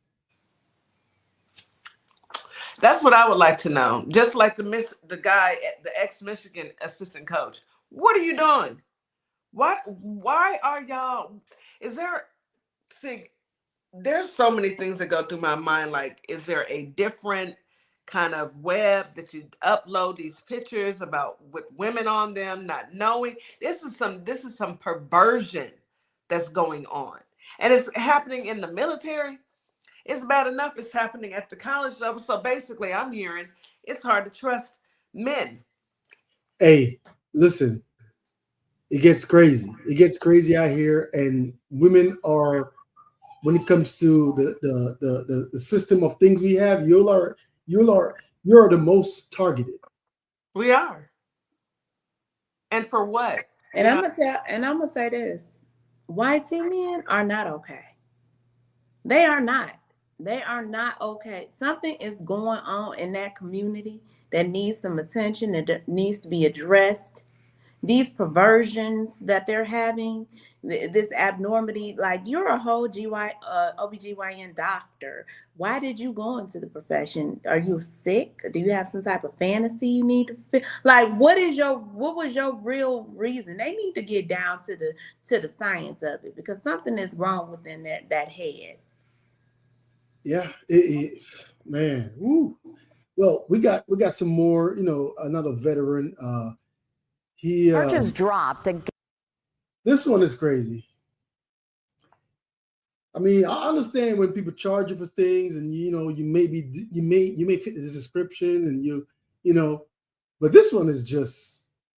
That's what I would like to know. Just like the guy, the ex-Michigan assistant coach. What are you doing? Why are y'all? There's so many things that go through my mind. Like, is there a different kind of web that you upload these pictures with women on them, not knowing? This is some perversion that's going on, and it's happening in the military. It's bad enough it's happening at the college level. So basically, I'm hearing it's hard to trust men. Hey, listen, it gets crazy. It gets crazy out here, and women are, when it comes to the system of things we have, you're the most targeted. We are. And for what? And I'm gonna say this: white men are not okay. They are not. They are not okay. Something is going on in that community that needs some attention, that needs to be addressed. These perversions that they're having, this abnormity, like, you're a whole OBGYN doctor. Why did you go into the profession? Are you sick? Do you have some type of fantasy you need to fit? Like, what was your real reason? They need to get down to the science of it, because something is wrong within that head. Yeah, man. Woo. Well, we got some more. Another veteran. He charges dropped. This one is crazy. I mean, I understand when people charge you for things, and you may fit the description, and but this one is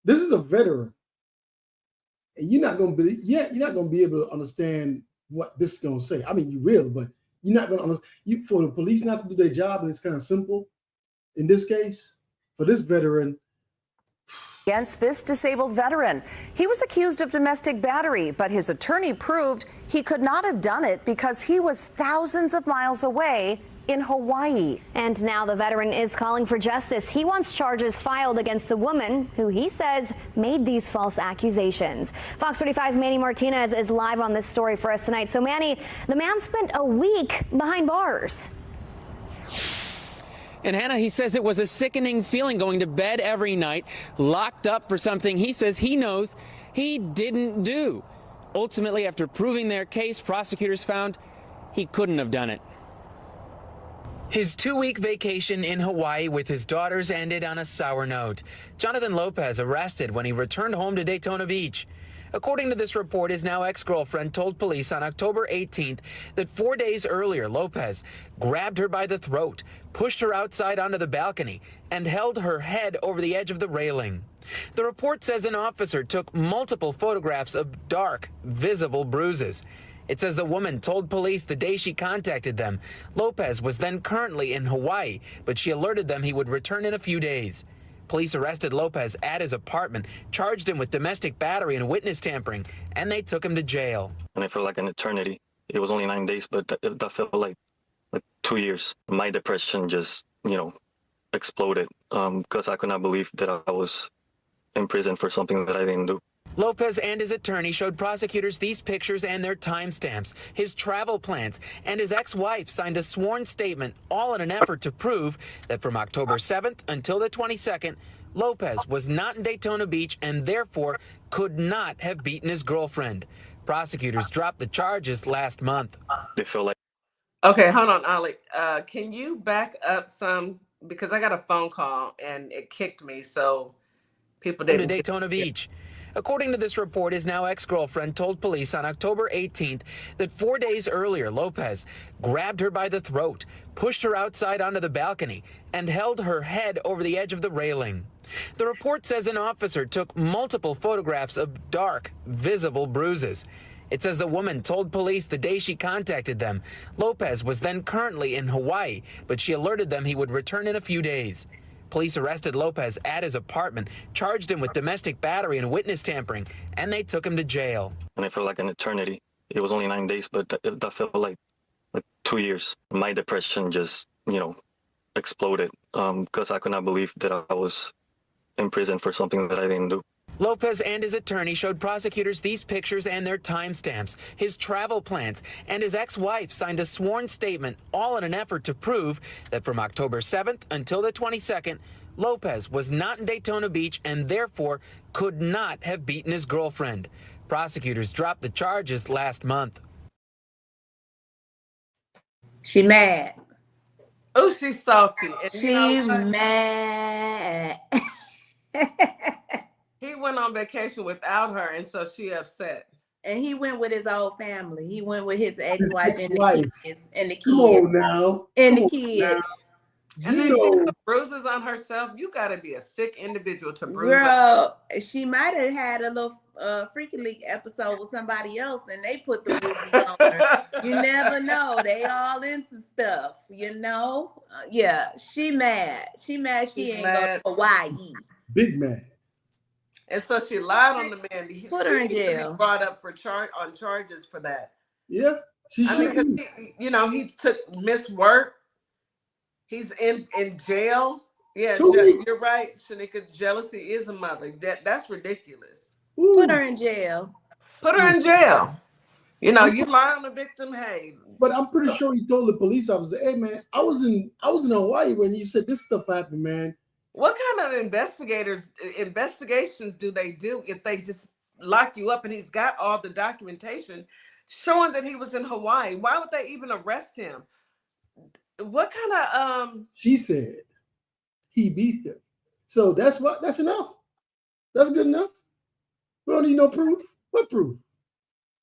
this is a veteran, and you're not gonna be able to understand what this is gonna say. I mean, you will, but you're not gonna understand. For the police not to do their job, and it's kind of simple. In this case, for this veteran, against this disabled veteran. He was accused of domestic battery, but his attorney proved he could not have done it because he was thousands of miles away in Hawaii. And now the veteran is calling for justice. He wants charges filed against the woman who he says made these false accusations. Fox 35's Manny Martinez is live on this story for us tonight. So Manny, the man spent a week behind bars. And Hannah, he says it was a sickening feeling going to bed every night, locked up for something he says he knows he didn't do. Ultimately, after proving their case, prosecutors found he couldn't have done it. His 2-week vacation in Hawaii with his daughters ended on a sour note. Jonathan Lopez arrested when he returned home to Daytona Beach. According to this report, his now ex-girlfriend told police on October 18th that 4 days earlier, Lopez grabbed her by the throat, pushed her outside onto the balcony, and held her head over the edge of the railing. The report says an officer took multiple photographs of dark, visible bruises. It says the woman told police the day she contacted them. Lopez was then currently in Hawaii, but she alerted them he would return in a few days. Police arrested Lopez at his apartment, charged him with domestic battery and witness tampering, and they took him to jail. And it felt like an eternity. It was only 9 days, but that felt like 2 years. My depression just, exploded because I could not believe that I was in prison for something that I didn't do. Lopez and his attorney showed prosecutors these pictures and their timestamps, his travel plans, and his ex-wife signed a sworn statement, all in an effort to prove that from October 7th until the 22nd, Lopez was not in Daytona Beach and therefore could not have beaten his girlfriend. Prosecutors dropped the charges last month. They feel like... Okay, hold on, Ali. Can you back up some? Because I got a phone call and it kicked me, so people didn't... To Daytona Beach. According to this report, his now ex-girlfriend told police on October 18th that 4 days earlier, Lopez grabbed her by the throat, pushed her outside onto the balcony, and held her head over the edge of the railing. The report says an officer took multiple photographs of dark, visible bruises. It says the woman told police the day she contacted them. Lopez was then currently in Hawaii, but she alerted them he would return in a few days. Police arrested Lopez at his apartment, charged him with domestic battery and witness tampering, and they took him to jail. And it felt like an eternity. It was only 9 days, but that felt like 2 years. My depression just, exploded because I could not believe that I was in prison for something that I didn't do. Lopez and his attorney showed prosecutors these pictures and their timestamps, his travel plans, and his ex-wife signed a sworn statement, all in an effort to prove that from October 7th until the 22nd, Lopez was not in Daytona Beach and therefore could not have beaten his girlfriend. Prosecutors dropped the charges last month. She mad. Oh, she's salty. And she mad. He went on vacation without her, and so she upset. And he went with his old family. He went with his ex-wife and the kids. Come on now. And the kids. And then she put bruises on herself. You got to be a sick individual to bruise. Girl, she might have had a little Freaky League episode with somebody else, and they put the bruises on her. You never know. They all into stuff, Yeah, she mad. She mad. She ain't going to Hawaii. Big mad. And so she lied on the man. Put her in jail. He brought up for charges for that. Yeah, he took missed work. He's in jail. Yeah, you're right, Shanika. Jealousy is a mother. That's ridiculous. Ooh. Put her in jail. Put her in jail. You lie on the victim. Hey, but I'm pretty sure he told the police officer, "Hey, man, I was in Hawaii when you said this stuff happened, man." What kind of investigations do they do if they just lock you up and he's got all the documentation showing that he was in Hawaii? Why would they even arrest him? What kind of She said he beat him. So that's enough. That's good enough. We don't need no proof. What proof?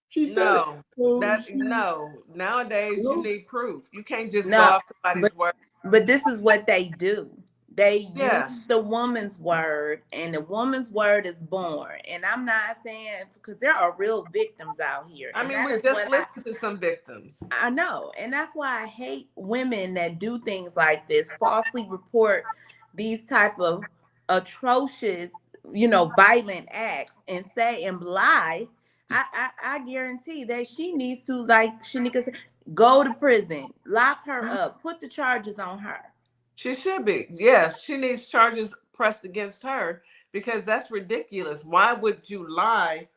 She said no. Nowadays you need proof. You can't just go off somebody's word. But this is what they do. They use the woman's word, and the woman's word is born. And I'm not saying, because there are real victims out here. I mean, we just listened to some victims. I know. And that's why I hate women that do things like this, falsely report these type of atrocious violent acts and say and lie, I guarantee that she needs to, like Shanika said, go to prison, lock her up, put the charges on her. She should be. Yes, she needs charges pressed against her because that's ridiculous. Why would you lie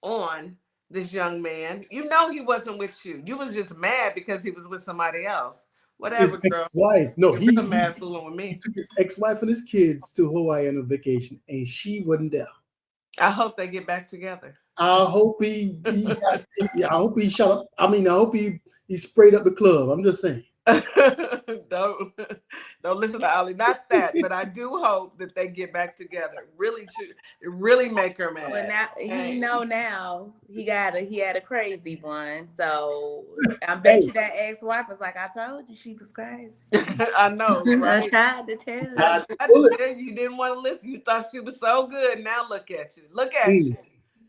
on this young man? You know he wasn't with you. You was just mad because he was with somebody else. Whatever, His girl. ex-wife. No, You're he real mad fooling with me. took his ex-wife and his kids to Hawaii on a vacation, and she wasn't there. I hope they get back together. I hope he I hope he shut up. I mean, I hope he sprayed up the club. I'm just saying. don't listen to Ali. Not that, but I do hope that they get back together. Really make her mad. Well, now he know now he had a crazy one. So I bet you that ex-wife was like, I told you she was crazy. I know, right? I tried to tell you. I tried to tell you didn't want to listen. You thought she was so good. Now look at you. Look at you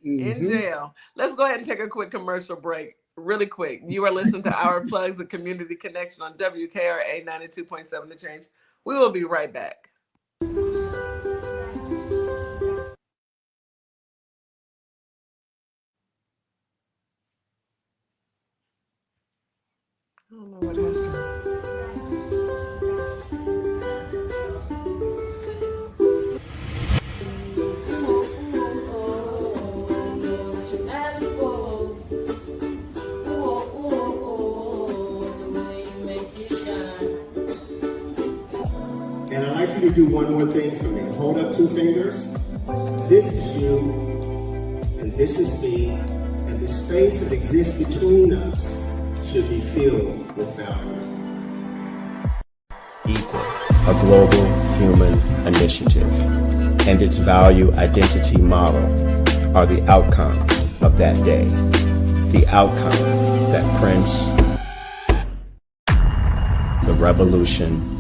in jail. Let's go ahead and take a quick commercial break. Really quick. You are listening to Our Plugs, a community connection on WKRA 92.7 The Change. We will be right back. I don't know what happened. And I'd like for you to do one more thing for me. Hold up 2 fingers. This is you, and this is me, and the space that exists between us should be filled with value. Equal, a global human initiative, and its value identity model are the outcomes of that day. The outcome that Prince, the revolution,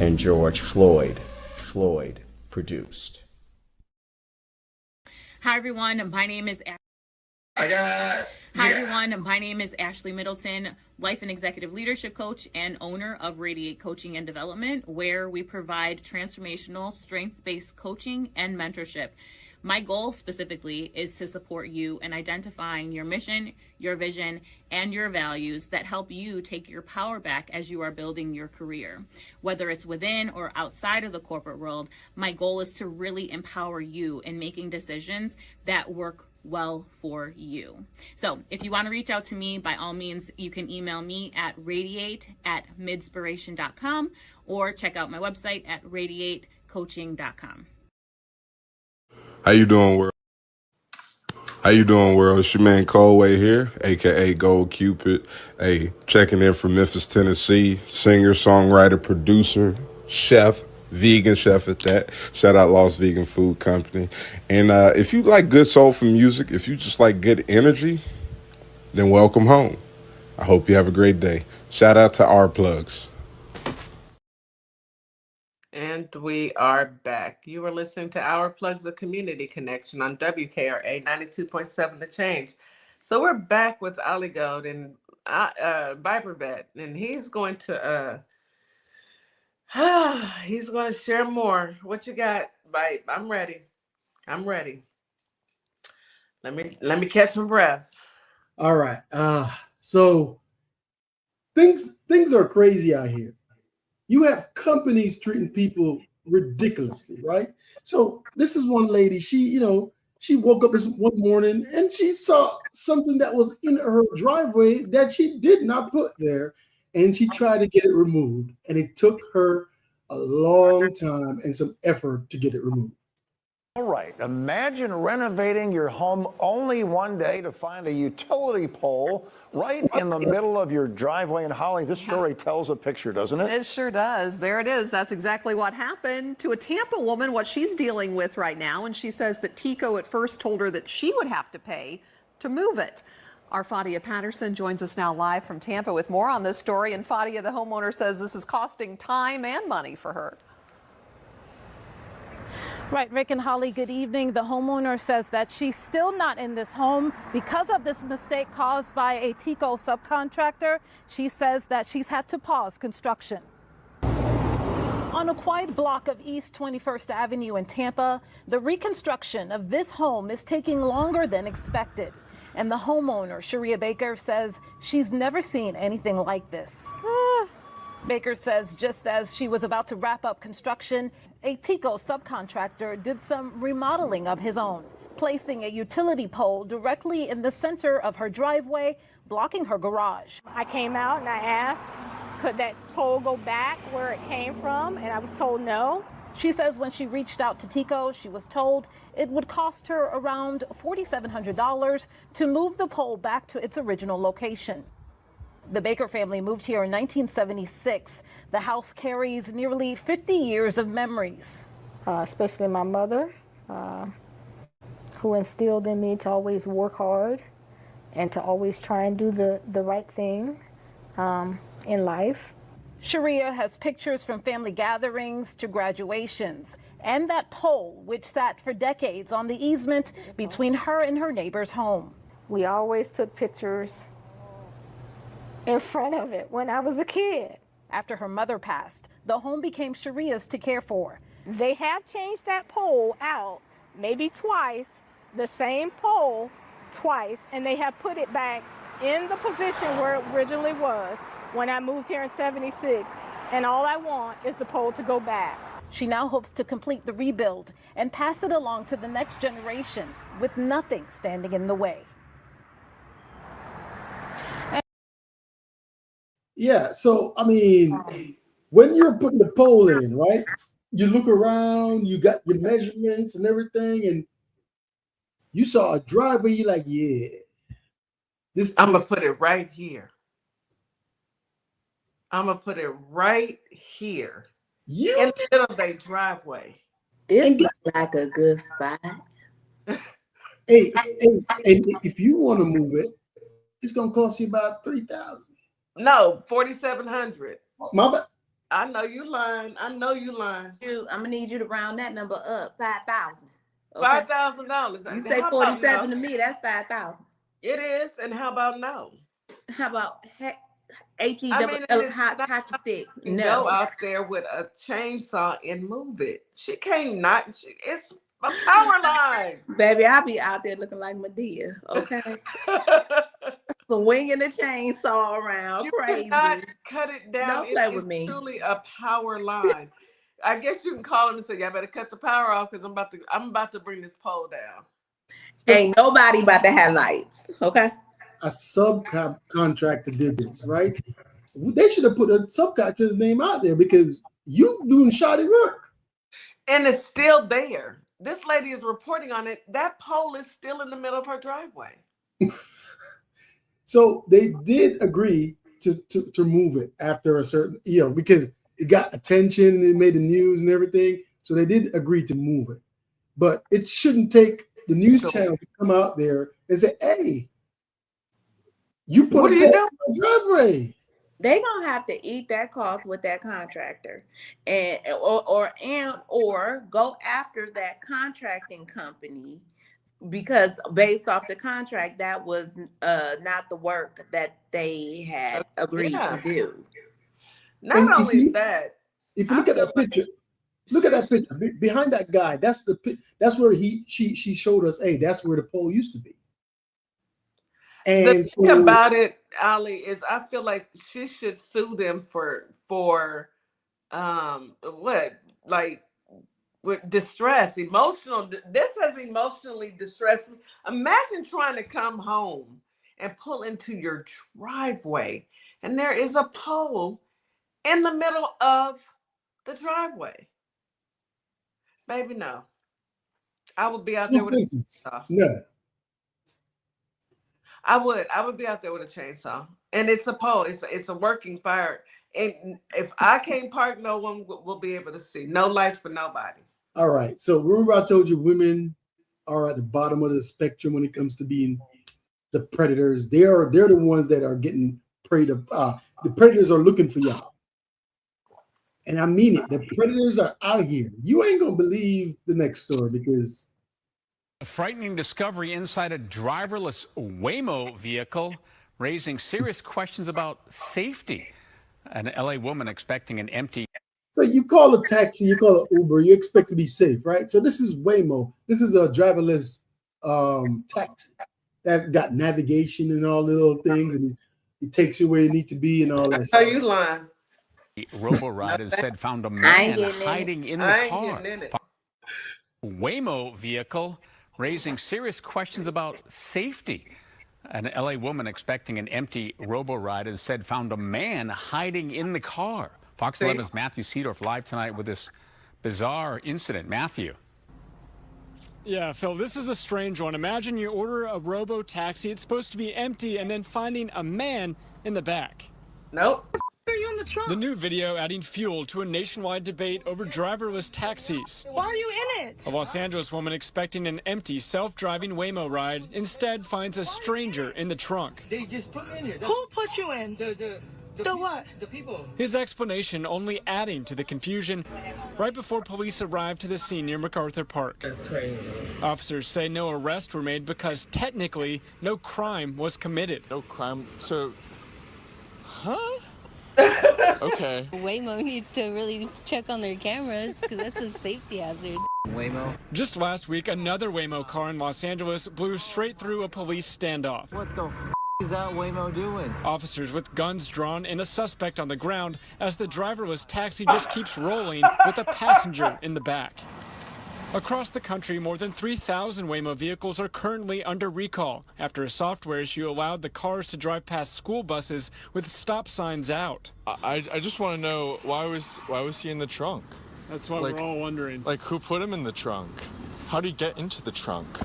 and George Floyd produced. Hi everyone, my name is Ashley Middleton, life and executive leadership coach and owner of Radiate Coaching and Development, where we provide transformational strength-based coaching and mentorship. My goal specifically is to support you in identifying your mission, your vision, and your values that help you take your power back as you are building your career. Whether it's within or outside of the corporate world, my goal is to really empower you in making decisions that work well for you. So if you want to reach out to me, by all means, you can email me at radiate@midspiration.com or check out my website at radiatecoaching.com. How you doing, world? It's your man Colway here, aka Gold Cupid. Hey, checking in from Memphis, Tennessee. Singer, songwriter, producer, chef, vegan chef at that. Shout out Lost Vegan Food Company. And if you like good soulful music, if you just like good energy, then welcome home. I hope you have a great day. Shout out to Our Plugs. And we are back. You are listening to Our Plugs, a community connection on WKRA 92.7 The Change. So we're back with Ali Gold and Viper Vet, and he's going to share more. What you got, Vipe? I'm ready. Let me catch some breath. All right. So things are crazy out here. You have companies treating people ridiculously, right? So this is one lady, she woke up this one morning and she saw something that was in her driveway that she did not put there, and she tried to get it removed, and it took her a long time and some effort to get it removed. All right, imagine renovating your home only one day to find a utility pole right in the middle of your driveway. And Holly, this story tells a picture, doesn't it? It sure does. There it is. That's exactly what happened to a Tampa woman, what she's dealing with right now. And she says that Tico at first told her that she would have to pay to move it. Our Fadia Patterson joins us now live from Tampa with more on this story. And Fadia, the homeowner, says this is costing time and money for her. Right, Rick and Holly, good evening. The homeowner says that she's still not in this home because of this mistake caused by a Tico subcontractor. She says that she's had to pause construction. On a quiet block of East 21st Avenue in Tampa, the reconstruction of this home is taking longer than expected. And the homeowner, Sharia Baker, says she's never seen anything like this. Baker says just as she was about to wrap up construction, a Tico subcontractor did some remodeling of his own, placing a utility pole directly in the center of her driveway, blocking her garage. I came out and I asked, could that pole go back where it came from? And I was told no. She says when she reached out to Tico, she was told it would cost her around $4,700 to move the pole back to its original location. The Baker family moved here in 1976. The house carries nearly 50 years of memories. Especially my mother, who instilled in me to always work hard and to always try and do the right thing in life. Sharia has pictures from family gatherings to graduations, and that pole, which sat for decades on the easement between her and her neighbor's home. We always took pictures in front of it when I was a kid. After her mother passed, the home became Sharia's to care for. They have changed that pole out maybe twice, the same pole twice, and they have put it back in the position where it originally was when I moved here in '76. And all I want is the pole to go back. She now hopes to complete the rebuild and pass it along to the next generation with nothing standing in the way. Yeah, so I mean, when you're putting the pole in, right? You look around, you got your measurements and everything, and you saw a driveway. You're like, yeah, this. I'm gonna put it right here. I'm gonna put it right here in the middle of their driveway. This looks like a good spot. Hey, if you want to move it, it's gonna cost you about $3,000. No, $4,700. Mama, I know you lying. I know you lying. I'm gonna need you to round that number up, $5,000. Okay? $5,000. You say 47 to me, that's 5,000. It is. And how about no? How about hockey sticks? No, go out there with a chainsaw and move it. She can't not. It's a power line. Baby, I'll be out there looking like Medea. Okay. Swinging the chainsaw around, you crazy. Cannot cut it down. Don't play with me. It's truly a power line. I guess you can call him and say, "I better cut the power off because I'm about to bring this pole down." Ain't nobody about to have lights. Okay. A subcontractor did this, right? They should have put a subcontractor's name out there because you doing shoddy work. And it's still there. This lady is reporting on it. That pole is still in the middle of her driveway. So they did agree to move it after a certain, because it got attention and it made the news and everything. So they did agree to move it. But it shouldn't take the news channel to come out there and say, hey, you put it in the driveway. They gonna have to eat that cost with that contractor, or go after that contracting company, because based off the contract, that was not the work that they had agreed to do. Not only that, if you look at that picture, behind that guy. That's where she showed us. Hey, that's where the pole used to be. And the thing about it, Ali, is I feel like she should sue them for with distress, emotional. This has emotionally distressed me. Imagine trying to come home and pull into your driveway, and there is a pole in the middle of the driveway. Baby, no. I would be out there with a chainsaw. No. I would be out there with a chainsaw. And it's a pole. It's a working fire. And if I can't park, no one will be able to see. No lights for nobody. All right. So remember I told you women are at the bottom of the spectrum when it comes to being the predators. They're the ones that are getting preyed upon. The predators are looking for y'all. And I mean it. The predators are out here. You ain't gonna believe the next story because a frightening discovery inside a driverless Waymo vehicle, raising serious questions about safety. An LA woman expecting an empty So you call a taxi, you call an Uber, you expect to be safe, right? So this is Waymo. This is a driverless taxi that got navigation and all the little things, and it takes you where you need to be and all that. Are you lying? Robo-ride instead found a I ain't man getting in it. hiding in the car. Waymo vehicle raising serious questions about safety. An LA woman expecting an empty robo-ride instead found a man hiding in the car. Fox 11's Matthew Seedorf live tonight with this bizarre incident. Matthew. Yeah, Phil, this is a strange one. Imagine you order a robo-taxi. It's supposed to be empty and then finding a man in the back. Nope. Are you in the trunk? The new video adding fuel to a nationwide debate over driverless taxis. Why are you in it? A Los Angeles woman expecting an empty self-driving Waymo ride instead finds a stranger in the trunk. They just put me in here. Who put you in? The what? The people. His explanation only adding to the confusion right before police arrived to the scene near MacArthur Park. That's crazy. Officers say no arrests were made because technically no crime was committed. No crime? So, huh? Okay. Waymo needs to really check on their cameras because that's a safety hazard. Waymo. Just last week, another Waymo car in Los Angeles blew straight through a police standoff. What the is that Waymo doing? Officers with guns drawn and a suspect on the ground as the driverless taxi just keeps rolling with a passenger in the back. Across the country, more than 3,000 Waymo vehicles are currently under recall after a software issue allowed the cars to drive past school buses with stop signs out. I just want to know why was he in the trunk? That's what we're all wondering. Like, who put him in the trunk? How did he get into the trunk?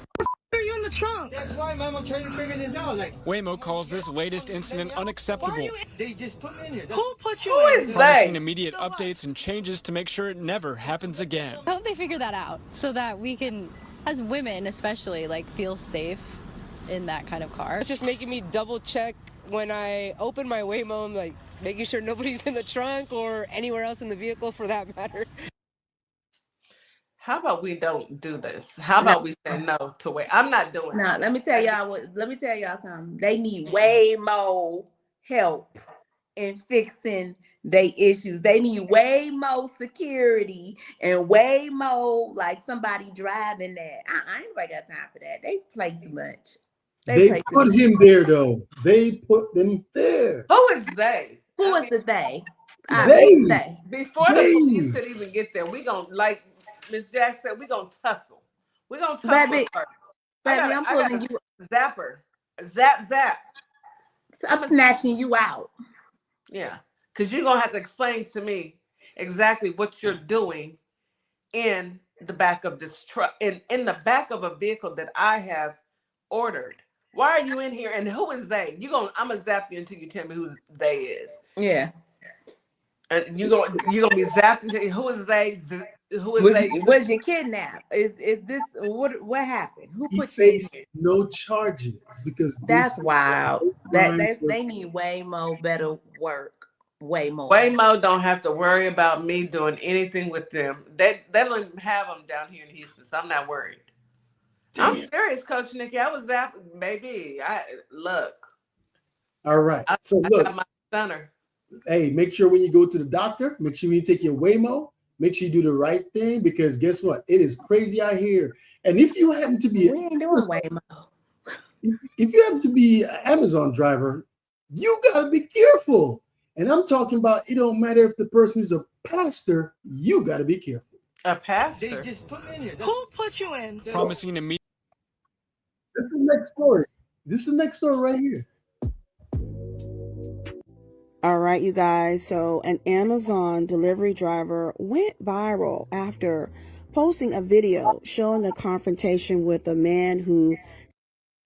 Are you in the trunk? That's why, Mom, I'm trying to figure this out. Like, Waymo calls this latest incident unacceptable. They just put me in here. Who put you Who in? is Promising they? immediate updates and changes to make sure it never happens again. I hope they figure that out so that we can, as women especially, like feel safe in that kind of car. It's just making me double check when I open my Waymo. I'm like making sure nobody's in the trunk or anywhere else in the vehicle for that matter. How about we don't do this? How about we say no to it? I'm not doing it. Now, let me tell y'all something. They need way more help in fixing their issues. They need way more security and way more like somebody driving that. I ain't nobody got time for that. They play too much. They put him there though. They put them there. Who is they? Who is the they? They. Before the police could even get there, we gonna, like Ms. Jack said, we gonna tussle. We gonna tussle Baby, first. I'm pulling you. Zapper. Zap. I'm snatching you out. Yeah, because you're gonna have to explain to me exactly what you're doing in the back of this truck, in the back of a vehicle that I have ordered. Why are you in here? And who is they? I'm gonna zap you until you tell me who they is. Yeah. And you're gonna be zapped until who is they? Who is they? Was you kidnapped? Is this what happened? Who put you in here? No charges because that's wild. They need way more better work. Way more. Waymo don't have to worry about me doing anything with them. They don't even have them down here in Houston, so I'm not worried. Damn. I'm serious, Coach Nikki. I was zapping, baby. Look. All right. I got my stunner. Hey, make sure when you go to the doctor, make sure when you take your Waymo, make sure you do the right thing because guess what? It is crazy out here. And if you happen to be if you happen to be an Amazon driver, you gotta be careful. And I'm talking about it don't matter if the person is a pastor, you gotta be careful. A pastor? They just put me in here. Who put you in? Promising immediate. This is the next story. This is the next story right here. All right, you guys. So an Amazon delivery driver went viral after posting a video showing a confrontation with a man who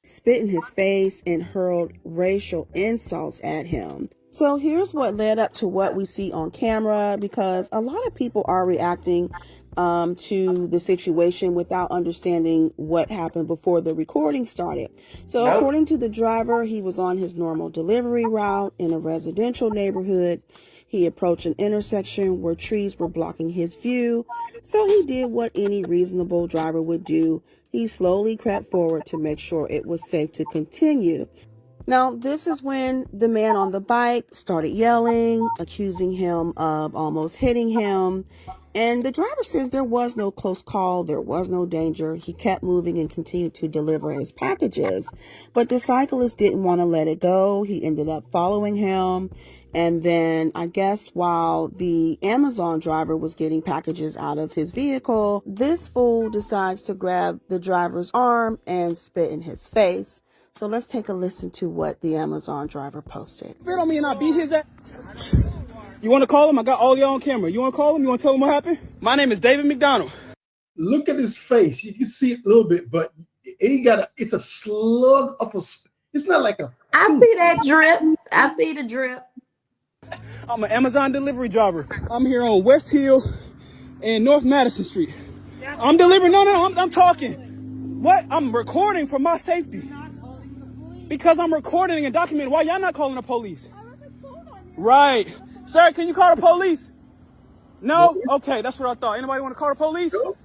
spit in his face and hurled racial insults at him. So here's what led up to what we see on camera, because a lot of people are reacting to the situation without understanding what happened before the recording started. So according to the driver, he was on his normal delivery route in a residential neighborhood. He approached an intersection where trees were blocking his view. So he did what any reasonable driver would do. He slowly crept forward to make sure it was safe to continue. Now, this is when the man on the bike started yelling, accusing him of almost hitting him. And the driver says there was no close call. There was no danger. He kept moving and continued to deliver his packages. But the cyclist didn't want to let it go. He ended up following him. And then I guess while the Amazon driver was getting packages out of his vehicle, this fool decides to grab the driver's arm and spit in his face. So let's take a listen to what the Amazon driver posted. Spit on me and I beat his ass. You want to call him? I got all y'all on camera. You want to call him? You want to tell him what happened? My name is David McDonald. Look at his face. You can see it a little bit, but it's a slug of a, it's not like a. I see that drip. I see the drip. I'm an Amazon delivery driver. I'm here on West Hill and North Madison Street. I'm delivering. No, I'm talking. What? I'm recording for my safety. Because I'm recording and documenting. Why y'all not calling the police? Right. Sir, can you call the police? No? Okay, that's what I thought. Anybody want to call the police? No.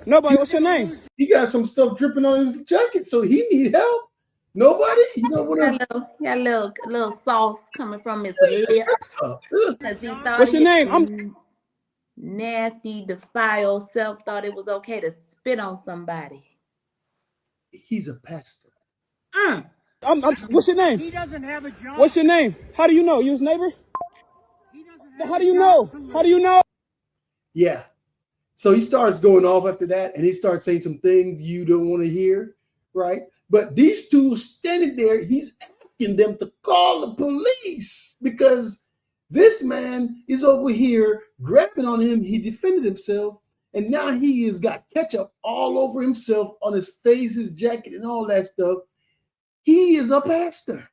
Nobody. What's your name? He got some stuff dripping on his jacket, so he need help. Nobody? You know what? Got a little sauce coming from his lip. Because he thought What's your name? I'm nasty, defiled self thought it was okay to spit on somebody. He's a pastor. What's your name? He doesn't have a job. What's your name? How do you know? You his neighbor? How do you know? How do you know? Yeah. So he starts going off after that, and he starts saying some things you don't want to hear, right? But these two standing there, he's asking them to call the police because this man is over here grabbing on him. He defended himself, and now he has got ketchup all over himself, on his face, his jacket, and all that stuff. He is a pastor.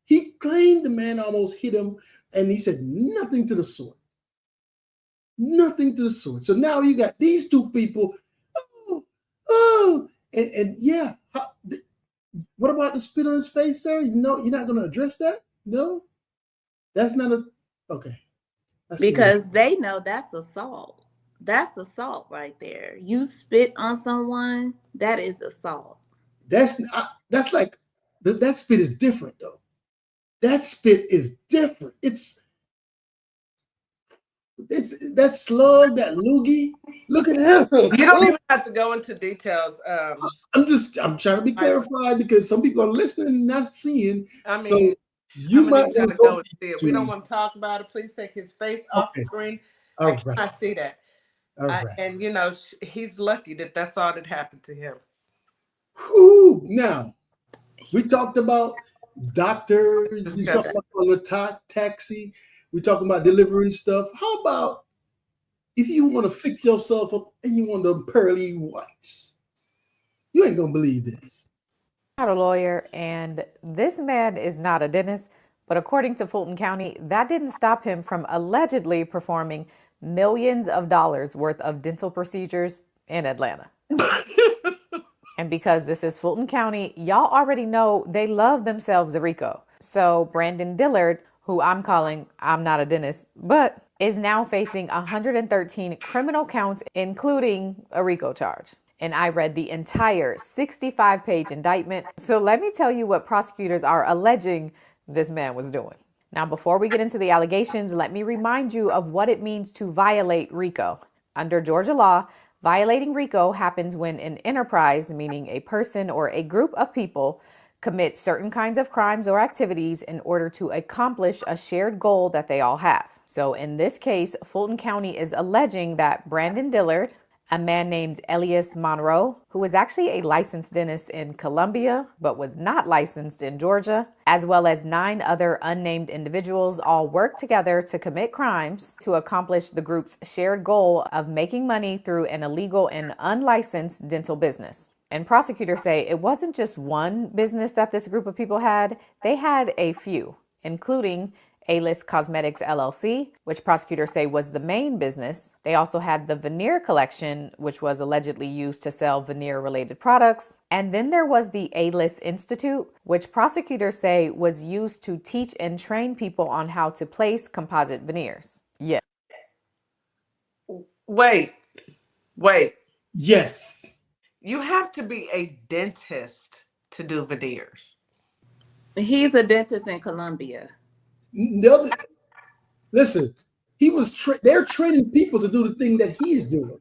He claimed the man almost hit him, and he said nothing to the sort. Nothing to the sort. So now you got these two people. And yeah. What about the spit on his face, sir? No, you're not going to address that? No? That's not a... Okay. Because they know that's assault. That's assault right there. You spit on someone, that is assault. That's like, that spit is different, though. That spit is different. It's that slug, that loogie. Look at him. You don't even have to go into details. I'm trying to be clarified because some people are listening and not seeing. I mean, so you might want to go and see it. We don't want to talk about it. Please take his face off the screen. I cannot see that. And you know, he's lucky that that's all that happened to him. Whew. Now, we talked about doctors. We talked about on the taxi. We talking about delivering stuff. How about if you want to fix yourself up and you want them pearly whites? You ain't gonna believe this. I'm not a lawyer, and this man is not a dentist, but according to Fulton County, that didn't stop him from allegedly performing millions of dollars worth of dental procedures in Atlanta. And because this is Fulton County, y'all already know they love themselves a RICO. So Brandon Dillard, who I'm calling I'm not a dentist, but is now facing 113 criminal counts, including a RICO charge. And I read the entire 65-page indictment. So let me tell you what prosecutors are alleging this man was doing. Now, before we get into the allegations, let me remind you of what it means to violate RICO. Under Georgia law, violating RICO happens when an enterprise, meaning a person or a group of people, commit certain kinds of crimes or activities in order to accomplish a shared goal that they all have. So in this case, Fulton County is alleging that Brandon Dillard, a man named Elias Monroe, who was actually a licensed dentist in Columbia, but was not licensed in Georgia, as well as 9 other unnamed individuals, all worked together to commit crimes to accomplish the group's shared goal of making money through an illegal and unlicensed dental business. And prosecutors say it wasn't just one business that this group of people had. They had a few, including A-List Cosmetics LLC, which prosecutors say was the main business. They also had the Veneer Collection, which was allegedly used to sell veneer-related products. And then there was the A-List Institute, which prosecutors say was used to teach and train people on how to place composite veneers. Yeah. Wait. Yes. You have to be a dentist to do veneers. He's a dentist in Colombia. Listen, they're training people to do the thing that he's doing.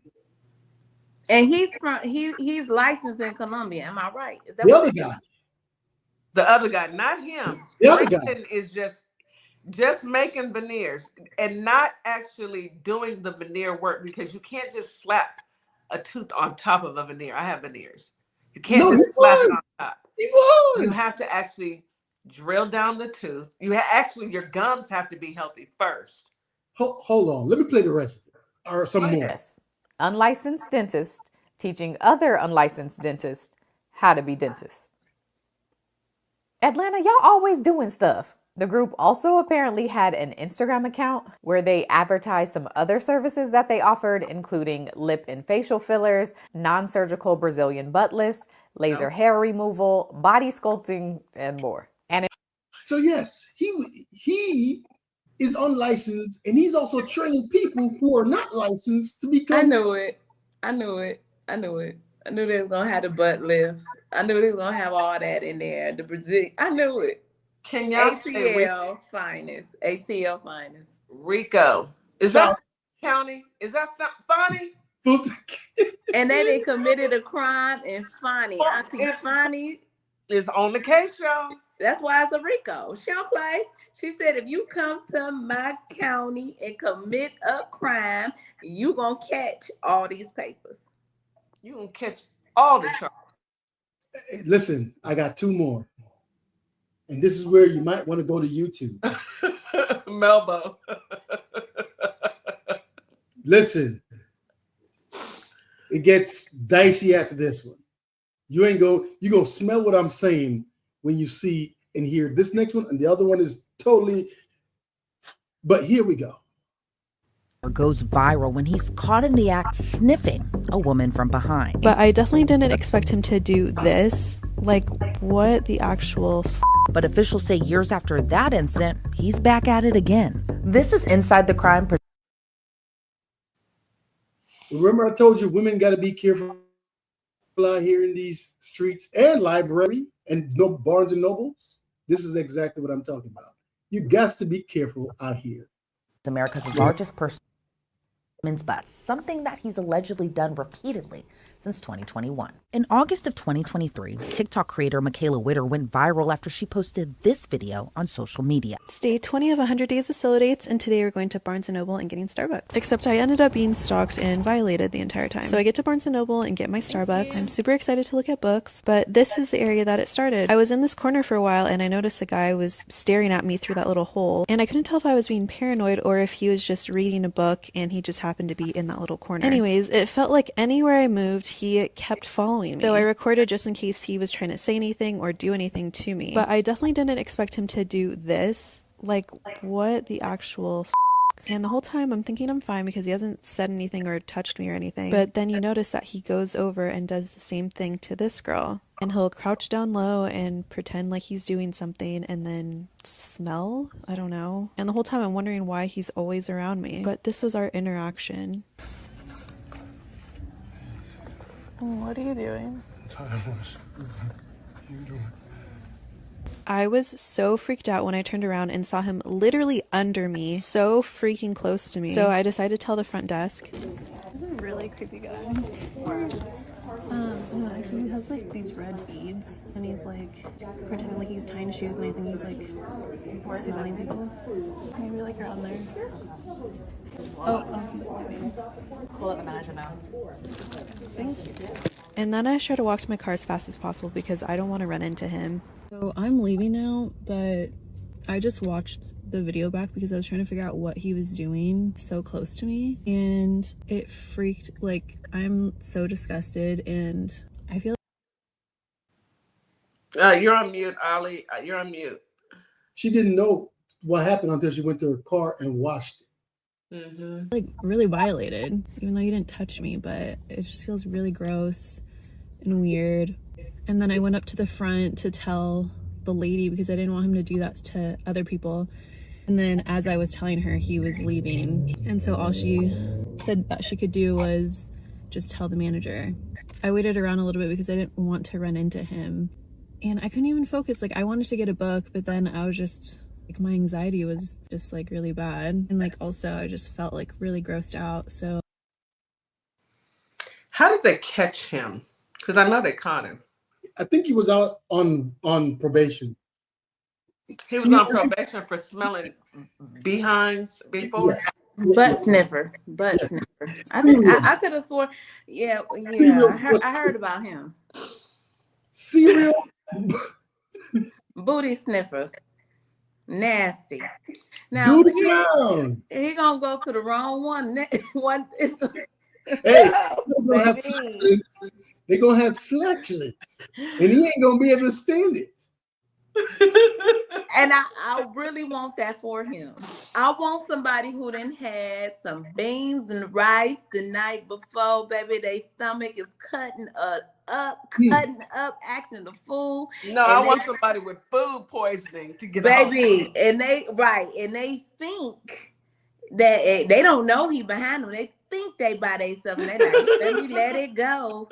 And he's licensed in Colombia. Am I right? Is that the other guy? The other guy, not him. The other guy is just making veneers and not actually doing the veneer work, because you can't just slap a tooth on top of a veneer. I have veneers. You can't just slap it on top. You have to actually drill down the tooth. Your gums have to be healthy first. Hold on. Let me play the rest of it. Or some more. Yes. Unlicensed dentists teaching other unlicensed dentists how to be dentists. Atlanta, y'all always doing stuff. The group also apparently had an Instagram account where they advertised some other services that they offered, including lip and facial fillers, non-surgical Brazilian butt lifts, laser hair removal, body sculpting, and more. So yes, he is unlicensed, and he's also training people who are not licensed to become. I knew it. I knew they was gonna have the butt lift. I knew they was gonna have all that in there. The Brazil. I knew it. Can y'all ATL finest? ATL finest. Rico. Is that county? Is that funny? And they committed a crime in Fani. Auntie Fani is on the case, y'all. That's why it's a Rico. She don't play. She said, if you come to my county and commit a crime, you gonna catch all these papers. You gonna catch all the charges. Listen, I got two more. And this is where you might want to go to YouTube. Melbo. Listen, it gets dicey after this one. You go smell what I'm saying when you see and hear this next one, and the other one is totally, but here we go. Goes viral when he's caught in the act sniffing a woman from behind. But I definitely didn't expect him to do this. Like, what the actual But officials say years after that incident, he's back at it again. This is Inside the Crime. Remember I told you women got to be careful out here in these streets and library and Barnes and Nobles? This is exactly what I'm talking about. You got to be careful out here. It's America's largest person women's butts, something that he's allegedly done repeatedly since 2021. In August of 2023, TikTok creator Michaela Witter went viral after she posted this video on social media. It's day 20 of 100 days of solo dates, and today we're going to Barnes & Noble and getting Starbucks. Except I ended up being stalked and violated the entire time. So I get to Barnes & Noble and get my Starbucks. I'm super excited to look at books, but this is the area that it started. I was in this corner for a while, and I noticed a guy was staring at me through that little hole, and I couldn't tell if I was being paranoid or if he was just reading a book and he just happened to be in that little corner. Anyways, it felt like anywhere I moved, he kept following me. So I recorded just in case he was trying to say anything or do anything to me. But I definitely didn't expect him to do this. Like, what the actual And the whole time I'm thinking I'm fine because he hasn't said anything or touched me or anything. But then you notice that he goes over and does the same thing to this girl. And he'll crouch down low and pretend like he's doing something and then smell? I don't know. And the whole time I'm wondering why he's always around me. But this was our interaction. What are you doing? I was so freaked out when I turned around and saw him literally under me, so freaking close to me. So I decided to tell the front desk. He's a really creepy guy. He has like these red beads and he's like pretending like he's tying shoes and I think he's like smelling people. Maybe like around there. Oh, he's sleeping. We'll let the manager know. Thank you. And then I try to walk to my car as fast as possible because I don't want to run into him. So I'm leaving now, but I just watched the video back because I was trying to figure out what he was doing so close to me, and it freaked, like, I'm so disgusted, and I feel you're on mute, Ali. You're on mute. She didn't know what happened until she went to her car and washed it. like really violated, even though he didn't touch me, but it just feels really gross and weird. And then I went up to the front to tell the lady because I didn't want him to do that to other people. And then as I was telling her, he was leaving. And so all she said that she could do was just tell the manager. I waited around a little bit because I didn't want to run into him. and I couldn't even focus. Like, I wanted to get a book, but then I was just like, my anxiety was just like really bad, and like also I just felt like really grossed out. So How did they catch him? Because I know they caught him. I think he was out on probation. He was on probation for smelling behinds before. Butt sniffer. I could have sworn. Yeah. I heard about him. Cereal. Booty sniffer. Nasty. Now he gonna go to the wrong one. Hey, they're gonna have flatulence, and he ain't gonna be able to stand it. And I really want that for him. I want somebody who done had some beans and rice the night before, baby. Their stomach is cutting up, acting the fool. No, I want somebody with food poisoning to get baby. home. And they think that they don't know he behind them. They think they by themselves, and they like, let me let it go,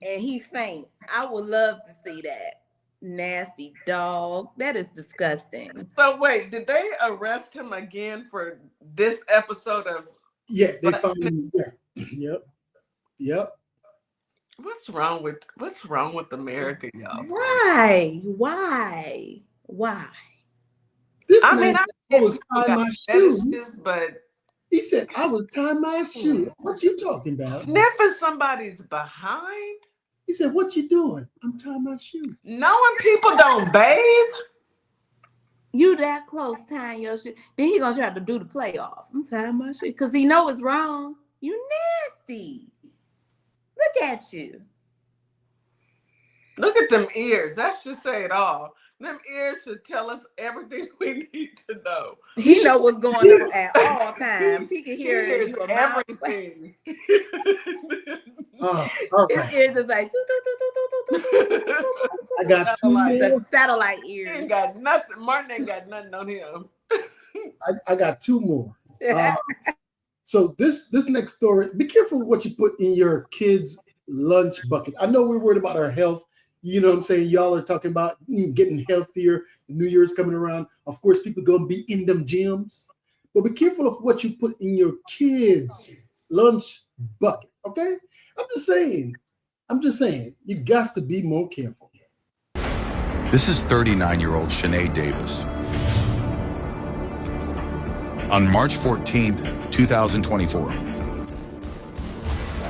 and he faint. I would love to see that. Nasty dog. That is disgusting. So wait, did they arrest him again for this episode of? Yeah, they found him. Yeah. Yep. What's wrong with America, y'all? Why? This man was tying my shoes, but he said I was tying my shoe. What you talking about? Sniffing somebody's behind? He said, "What you doing?" I'm tying my shoe. Knowing people don't bathe? You that close tying your shoe. Then he gonna try to do the playoff. I'm tying my shoe because he know it's wrong. You nasty. Look at you. Look at them ears. That should say it all. Them ears should tell us everything we need to know. He know what's going on at all times. He can hear it. Everything. Okay. His ears is like. I got two more. The satellite ears. He ain't got nothing. Martin ain't got nothing on him. I got two more. So this next story. Be careful what you put in your kids' lunch bucket. I know we're worried about our health. You know what I'm saying? Y'all are talking about getting healthier. New Year's coming around. Of course, people gonna be in them gyms. But be careful of what you put in your kids' lunch bucket. Okay? I'm just saying. You got to be more careful. This is 39-year-old Shanae Davis. On March 14th, 2024,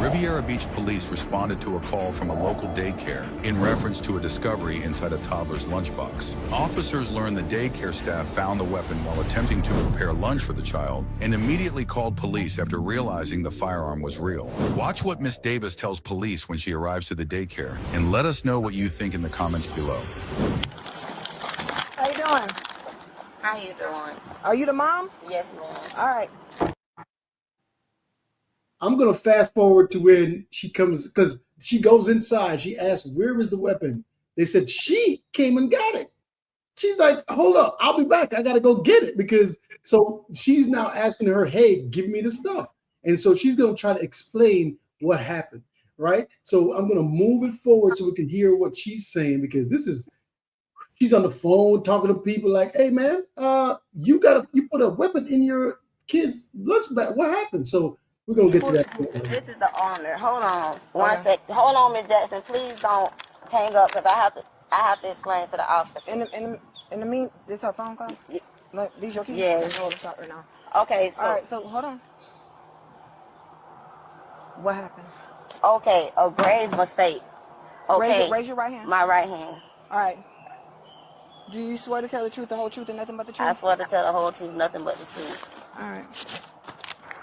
Riviera Beach police responded to a call from a local daycare in reference to a discovery inside a toddler's lunchbox. Officers learned the daycare staff found the weapon while attempting to prepare lunch for the child and immediately called police after realizing the firearm was real. Watch what Miss Davis tells police when she arrives to the daycare and let us know what you think in the comments below. How you doing? How you doing? Are you the mom? Yes, ma'am. All right. I'm going to fast forward to when she comes, because she goes inside. She asks, where is the weapon? They said she came and got it. She's like, hold up, I'll be back. I got to go get it. So she's now asking her, hey, give me the stuff. And so she's going to try to explain what happened, right? So I'm going to move it forward so we can hear what she's saying, because she's on the phone talking to people like, hey, man, you put a weapon in your kid's lunch bag. What happened? So we're going to get to that. This is the owner. Hold on. One sec. Hold on, Ms. Jackson. Please don't hang up because I have to explain to the officer. In the mean, this her phone call? Yeah. Like, these your keys? Yes. Right now. Okay, so. All right, so hold on. What happened? Okay, a grave mistake. Okay. Raise your right hand. My right hand. All right. Do you swear to tell the truth, the whole truth, and nothing but the truth? I swear to tell the whole truth, nothing but the truth. All right.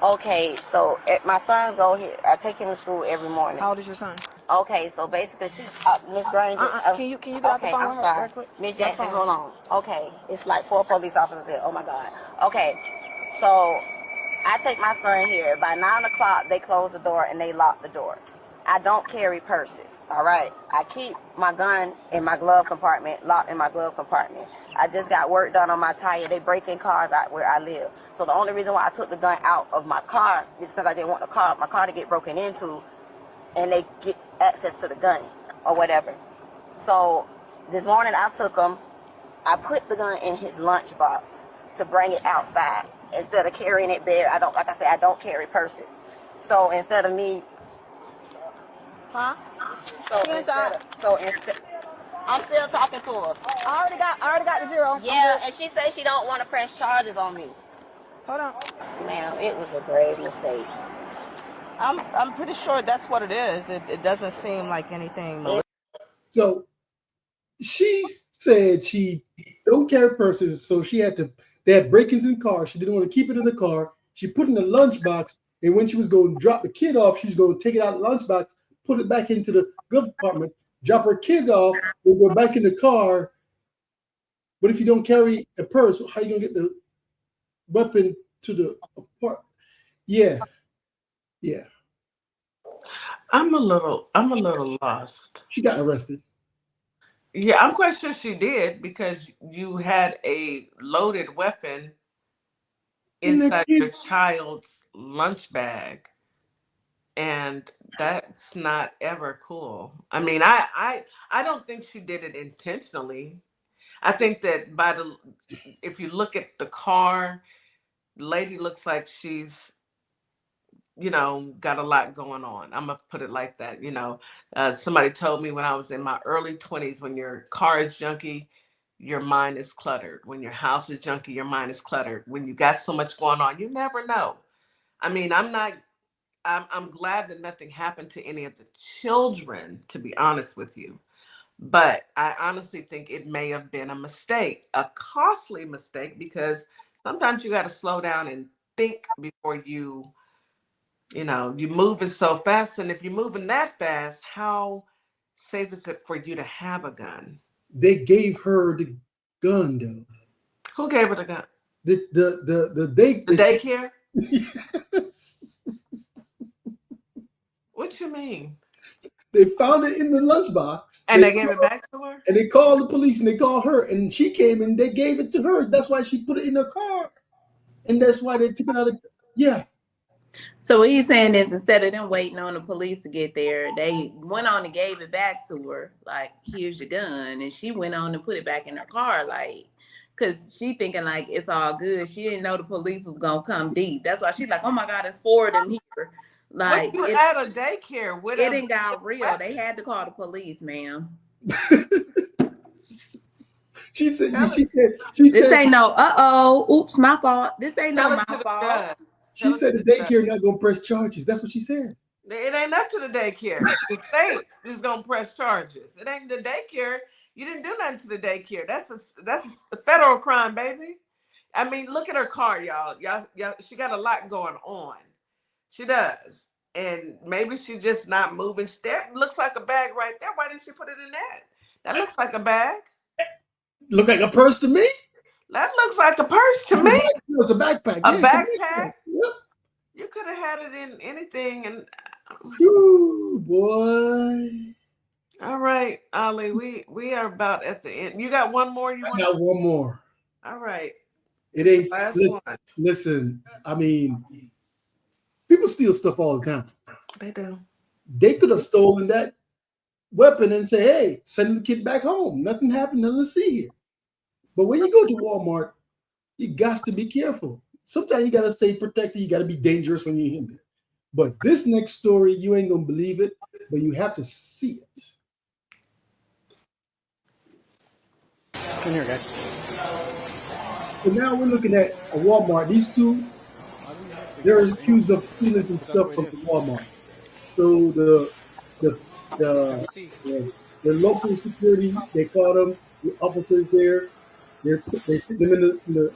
Okay, so my son go here. I take him to school every morning. How old is your son? Okay, so basically, Miss Granger. Can you get off the phone with her real quick? Miss Jackson, hold on. Okay, it's like 4 police officers here. Oh my God. Okay, so I take my son here. By 9 o'clock, they close the door and they lock the door. I don't carry purses, all right? I keep my gun in my glove compartment, locked in my glove compartment. I just got work done on my tire. They break in cars out where I live. So the only reason why I took the gun out of my car is because I didn't want my car to get broken into and they get access to the gun or whatever. So this morning I took him. I put the gun in his lunchbox to bring it outside instead of carrying it there. I don't, like I said, I don't carry purses. So instead of me, instead, I'm still talking to her. I already got the zero. Yeah, and she said she don't want to press charges on me. Hold on. Ma'am, it was a grave mistake. I'm pretty sure that's what it is. It doesn't seem like anything. So she said she don't carry purses, so they had break-ins in cars. She didn't want to keep it in the car. She put it in the lunchbox, and when she was going to drop the kid off, she was going to take it out of the lunchbox, put it back into the glove compartment, drop her kid off, and go back in the car. But if you don't carry a purse, how are you going to get the weapon to the apartment? Yeah. I'm a little lost. She got arrested. Yeah, I'm quite sure she did, because you had a loaded weapon inside your child's lunch bag, and that's not ever cool. I mean, I don't think she did it intentionally. I think that if you look at the car, the lady looks like she's, got a lot going on. I'm gonna put it like that. Somebody told me when I was in my early 20s, when your car is junky, your mind is cluttered. When your house is junky, your mind is cluttered. When you got so much going on, you never know. I mean, I'm glad that nothing happened to any of the children, to be honest with you. But I honestly think it may have been a mistake, a costly mistake, because sometimes you got to slow down and think before you're moving so fast. And if you're moving that fast, how safe is it for you to have a gun? They gave her the gun, though. Who gave her the gun? The daycare? What you mean? They found it in the lunchbox. And they gave it back to her? And they called the police, and they called her, and she came and they gave it to her. That's why she put it in her car. And that's why they took it out of, yeah. So what he's saying is, instead of them waiting on the police to get there, they went on and gave it back to her. Like, here's your gun. And she went on and put it back in her car, like, because she thinking like it's all good. She didn't know the police was going to come deep. That's why she's like, oh my God, it's 4 of them here. Like, you at a daycare with it didn't got real. They had to call the police, ma'am. She said, this ain't no, oops, my fault. This ain't no my fault. She said the daycare not going to press charges. That's what she said. It ain't up to the daycare. The state is going to press charges. It ain't the daycare. You didn't do nothing to the daycare. That's a federal crime, baby. I mean, look at her car, y'all. She got a lot going on. She does. And maybe she's just not moving. That looks like a bag right there. Why didn't she put it in that? That looks like a bag. Look like a purse to me? That looks like a purse to me. It's a backpack. A backpack? Yep. You could have had it in anything. And ooh, boy. All right, Ali, we are about at the end. You got one more? I got one more. All right. It ain't. Listen, I mean, people steal stuff all the time. They do. They could have stolen that weapon and say, hey, send the kid back home. Nothing happened. Nothing to see here. But when you go to Walmart, you got to be careful. Sometimes you got to stay protected. You got to be dangerous when you're in there. But this next story, you ain't going to believe it, but you have to see it. Come here, guys. So now we're looking at a Walmart. These two, they're accused of stealing some stuff from the Walmart. So the local security, they caught them. The officers there, they put them in the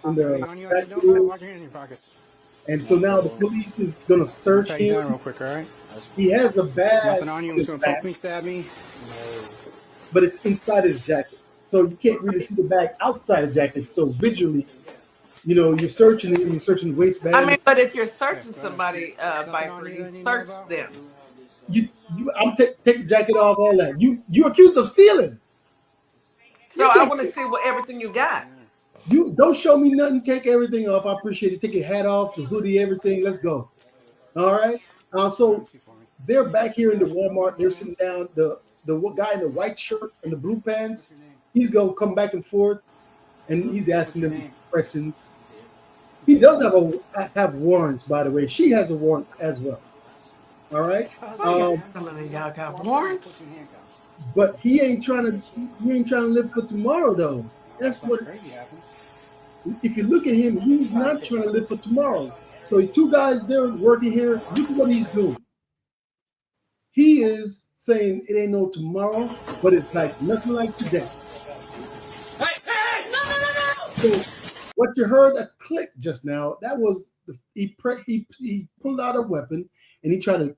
back room. And so now the police is gonna search him. Real quick, all right? He has a bag. Nothing on you. He's gonna poke me, stab me. But it's inside his jacket, so you can't really see the bag outside the jacket. So visually, you're searching it, and you're searching the waistband. I mean, but if you're searching somebody, Viper, you search them. I'm take the jacket off, all that. You accused of stealing. So I want to see everything you got. You don't show me nothing. Take everything off. I appreciate it. Take your hat off, the hoodie, everything. Let's go. All right. So they're back here in the Walmart. They're sitting down. The the guy in the white shirt and the blue pants, he's gonna come back and forth, and he's asking them questions. He does have warrants, by the way. She has a warrant as well. All right. Y'all got warrants. But he ain't trying to live for tomorrow, though. That's what. If you look at him, he's not trying to live for tomorrow. So two guys there working here. Look at what he's doing. He is saying it ain't no tomorrow, but it's like nothing like today. So what you heard a click just now, that was he pulled out a weapon and he tried to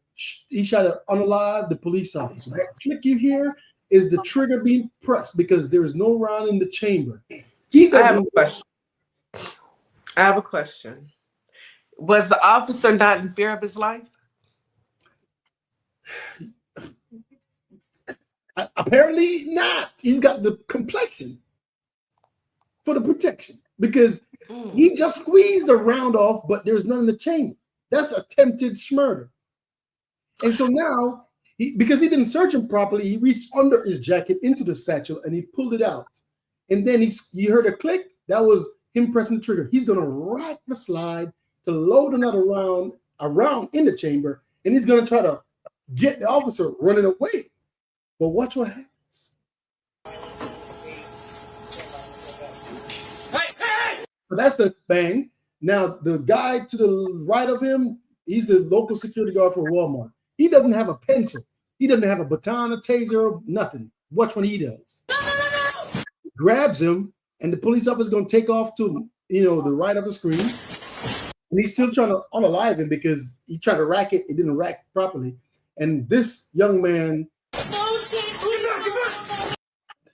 unalive the police officer. That click you hear is the trigger being pressed because there is no round in the chamber. I have a question. Was the officer not in fear of his life? Apparently not. He's got the complexion for the protection because he just squeezed the round off, but there's none in the chamber. That's attempted murder. And so now, because he didn't search him properly, he reached under his jacket into the satchel and he pulled it out. And then you heard a click. That was him pressing the trigger. He's going to rack the slide to load another round around in the chamber, and he's going to try to get the officer running away. But watch what happens. So that's the bang. Now, the guy to the right of him, he's the local security guard for Walmart. He doesn't have a pencil. He doesn't have a baton, a taser, nothing. Watch what he does. Grabs him, and the police officer is going to take off to, the right of the screen. And he's still trying to unalive him because he tried to rack it. It didn't rack properly. And this young man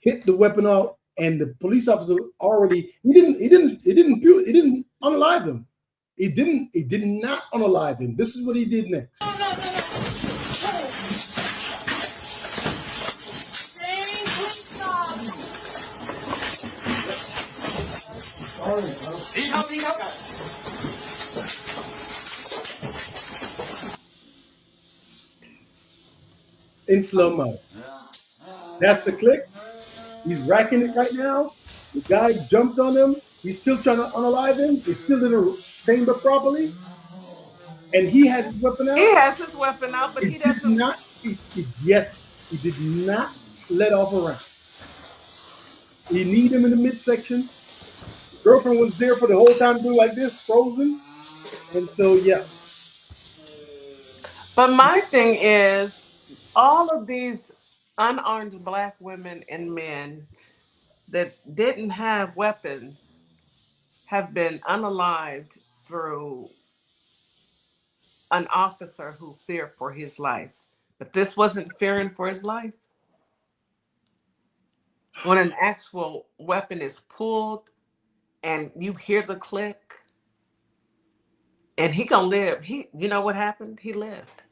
hit the weapon out, and the police officer already he didn't unalive him. It did not unalive him. This is what he did next. In slow-mo. That's the click. He's racking it right now. The guy jumped on him. He's still trying to unalive him. He still didn't chamber properly. And he has his weapon out. He has his weapon out, but he doesn't. Yes, he did not let off a round. You need him in the midsection. Girlfriend was there for the whole time, do like this, frozen. And so, yeah. But my thing is, all of these unarmed Black women and men that didn't have weapons have been unalived through an officer who feared for his life. But this wasn't fearing for his life. When an actual weapon is pulled and you hear the click, and he gonna live. You know what happened? He lived.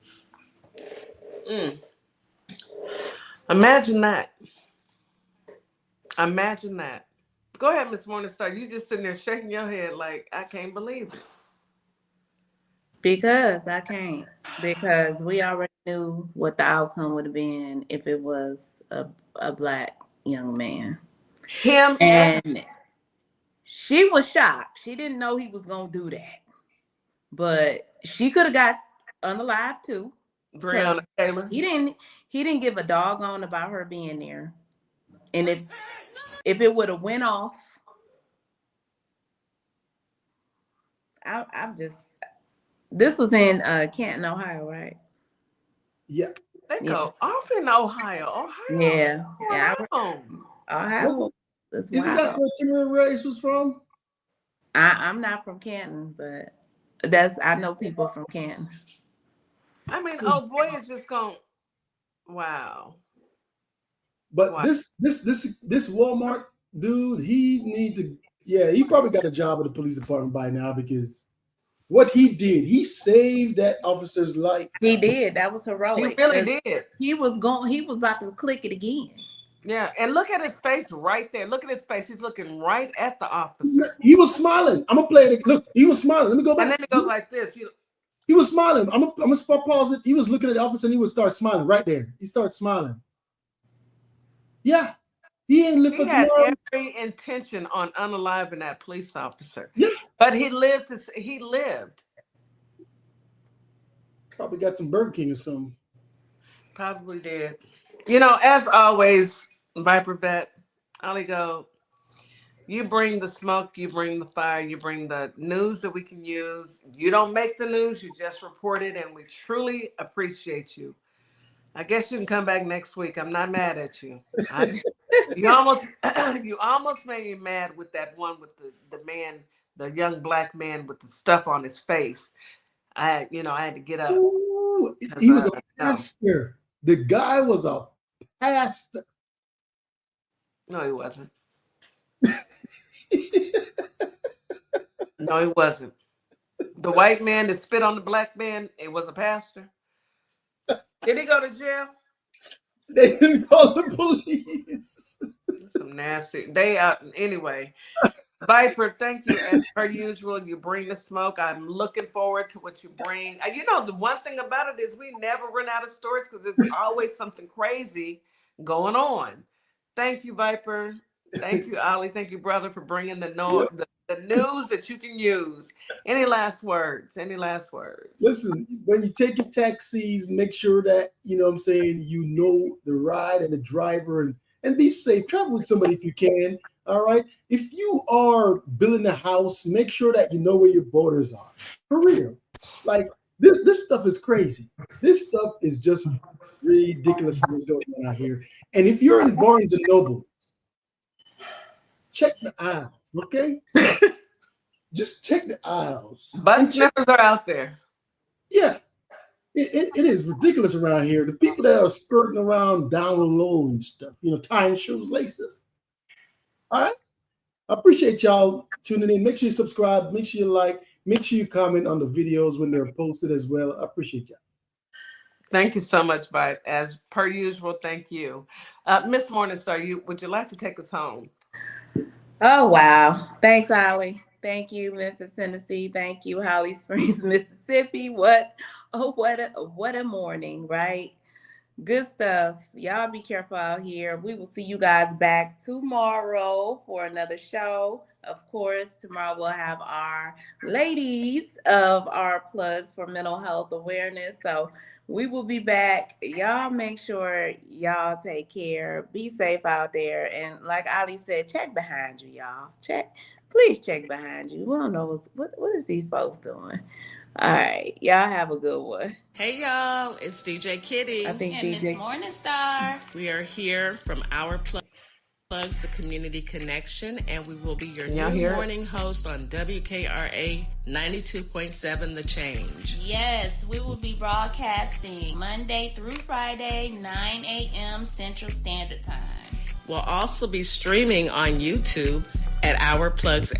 Imagine that. Imagine that. Go ahead, Miss Morningstar. You just sitting there shaking your head like, I can't believe it. Because I can't. Because we already knew what the outcome would have been if it was a Black young man. And she was shocked. She didn't know he was gonna do that. But she could have got unalive too. Breonna Taylor. He didn't give a doggone about her being there. And if it would have went off, I'm just. This was in Canton, Ohio, right? Yeah. They go off in Ohio. Yeah. Ohio. Isn't that where Timmy Rice was from? I'm not from Canton, but I know people from Canton. I mean, oh boy, it's just going. Wow. But this Walmart dude, he probably got a job at the police department by now because what he did, he saved that officer's life. He did. That was heroic. He really did. He was about to click it again. Yeah, and look at his face right there. Look at his face. He's looking right at the officer. He was smiling. I'm gonna play it. Look, he was smiling. Let me go back. And then it goes like this. He was smiling. I'm gonna pause it. He was looking at the officer and he would start smiling right there. He started smiling. Yeah. He ain't live He for had tomorrow. every intention on unaliving that police officer. Yeah. But he lived. He lived. Probably got some Burger King or something. Probably did. You know, as always, Viper Vet, Ollie Go, you bring the smoke, you bring the fire, you bring the news that we can use. You don't make the news, you just report it, and we truly appreciate you. I guess you can come back next week. I'm not mad at you. You almost made me mad with that one with the man, the young black man with the stuff on his face. I had to get up. Ooh, he was a pastor. The guy was a pastor. No, he wasn't. No, he wasn't. The white man that spit on the black man, it was a pastor. Did he go to jail? They didn't call the police. Some nasty. They out anyway. Viper, thank you as per usual. You bring the smoke. I'm looking forward to what you bring. You know, the one thing about it is we never run out of stories because there's always something crazy going on. Thank you, Viper. Thank you, Ollie. Thank you, brother, for bringing the news that you can use. Any last words? Any last words? Listen, when you take your taxis, make sure that, you know what I'm saying, you know the ride and the driver and be safe. Travel with somebody if you can. All right. If you are building a house, make sure that you know where your borders are. For real. Like this stuff is crazy. This stuff is just ridiculous what's going on out here. And if you're in Barnes and Noble, check the aisles, okay? Just check the aisles. Bus sniffers are out there. Yeah. It is ridiculous around here. The people that are skirting around down low and stuff, you know, tying shoes, laces. All right. I appreciate y'all tuning in. Make sure you subscribe. Make sure you like. Make sure you comment on the videos when they're posted as well. I appreciate y'all. Thank you so much, Vibe. As per usual, thank you. Miss Morningstar, would you like to take us home? Oh, wow. Thanks, Ollie. Thank you, Memphis, Tennessee. Thank you, Holly Springs, Mississippi. What a morning, right? Good stuff. Y'all be careful out here. We will see you guys back tomorrow for another show. Of course, tomorrow we'll have our ladies of our plugs for mental health awareness. So we will be back. Y'all make sure y'all take care. Be safe out there. And like Ali said, check behind you, y'all. Please check behind you. We don't know what is these folks doing. All right. Y'all have a good one. Hey, y'all. It's DJ Kitty. I think And DJ Miss Morningstar. We are here from Our Plugs, the Community Connection, and we will be your new morning host on WKRA 92.7 The Change. Yes, we will be broadcasting Monday through Friday, 9 a.m. Central Standard Time. We'll also be streaming on YouTube at Our Plugs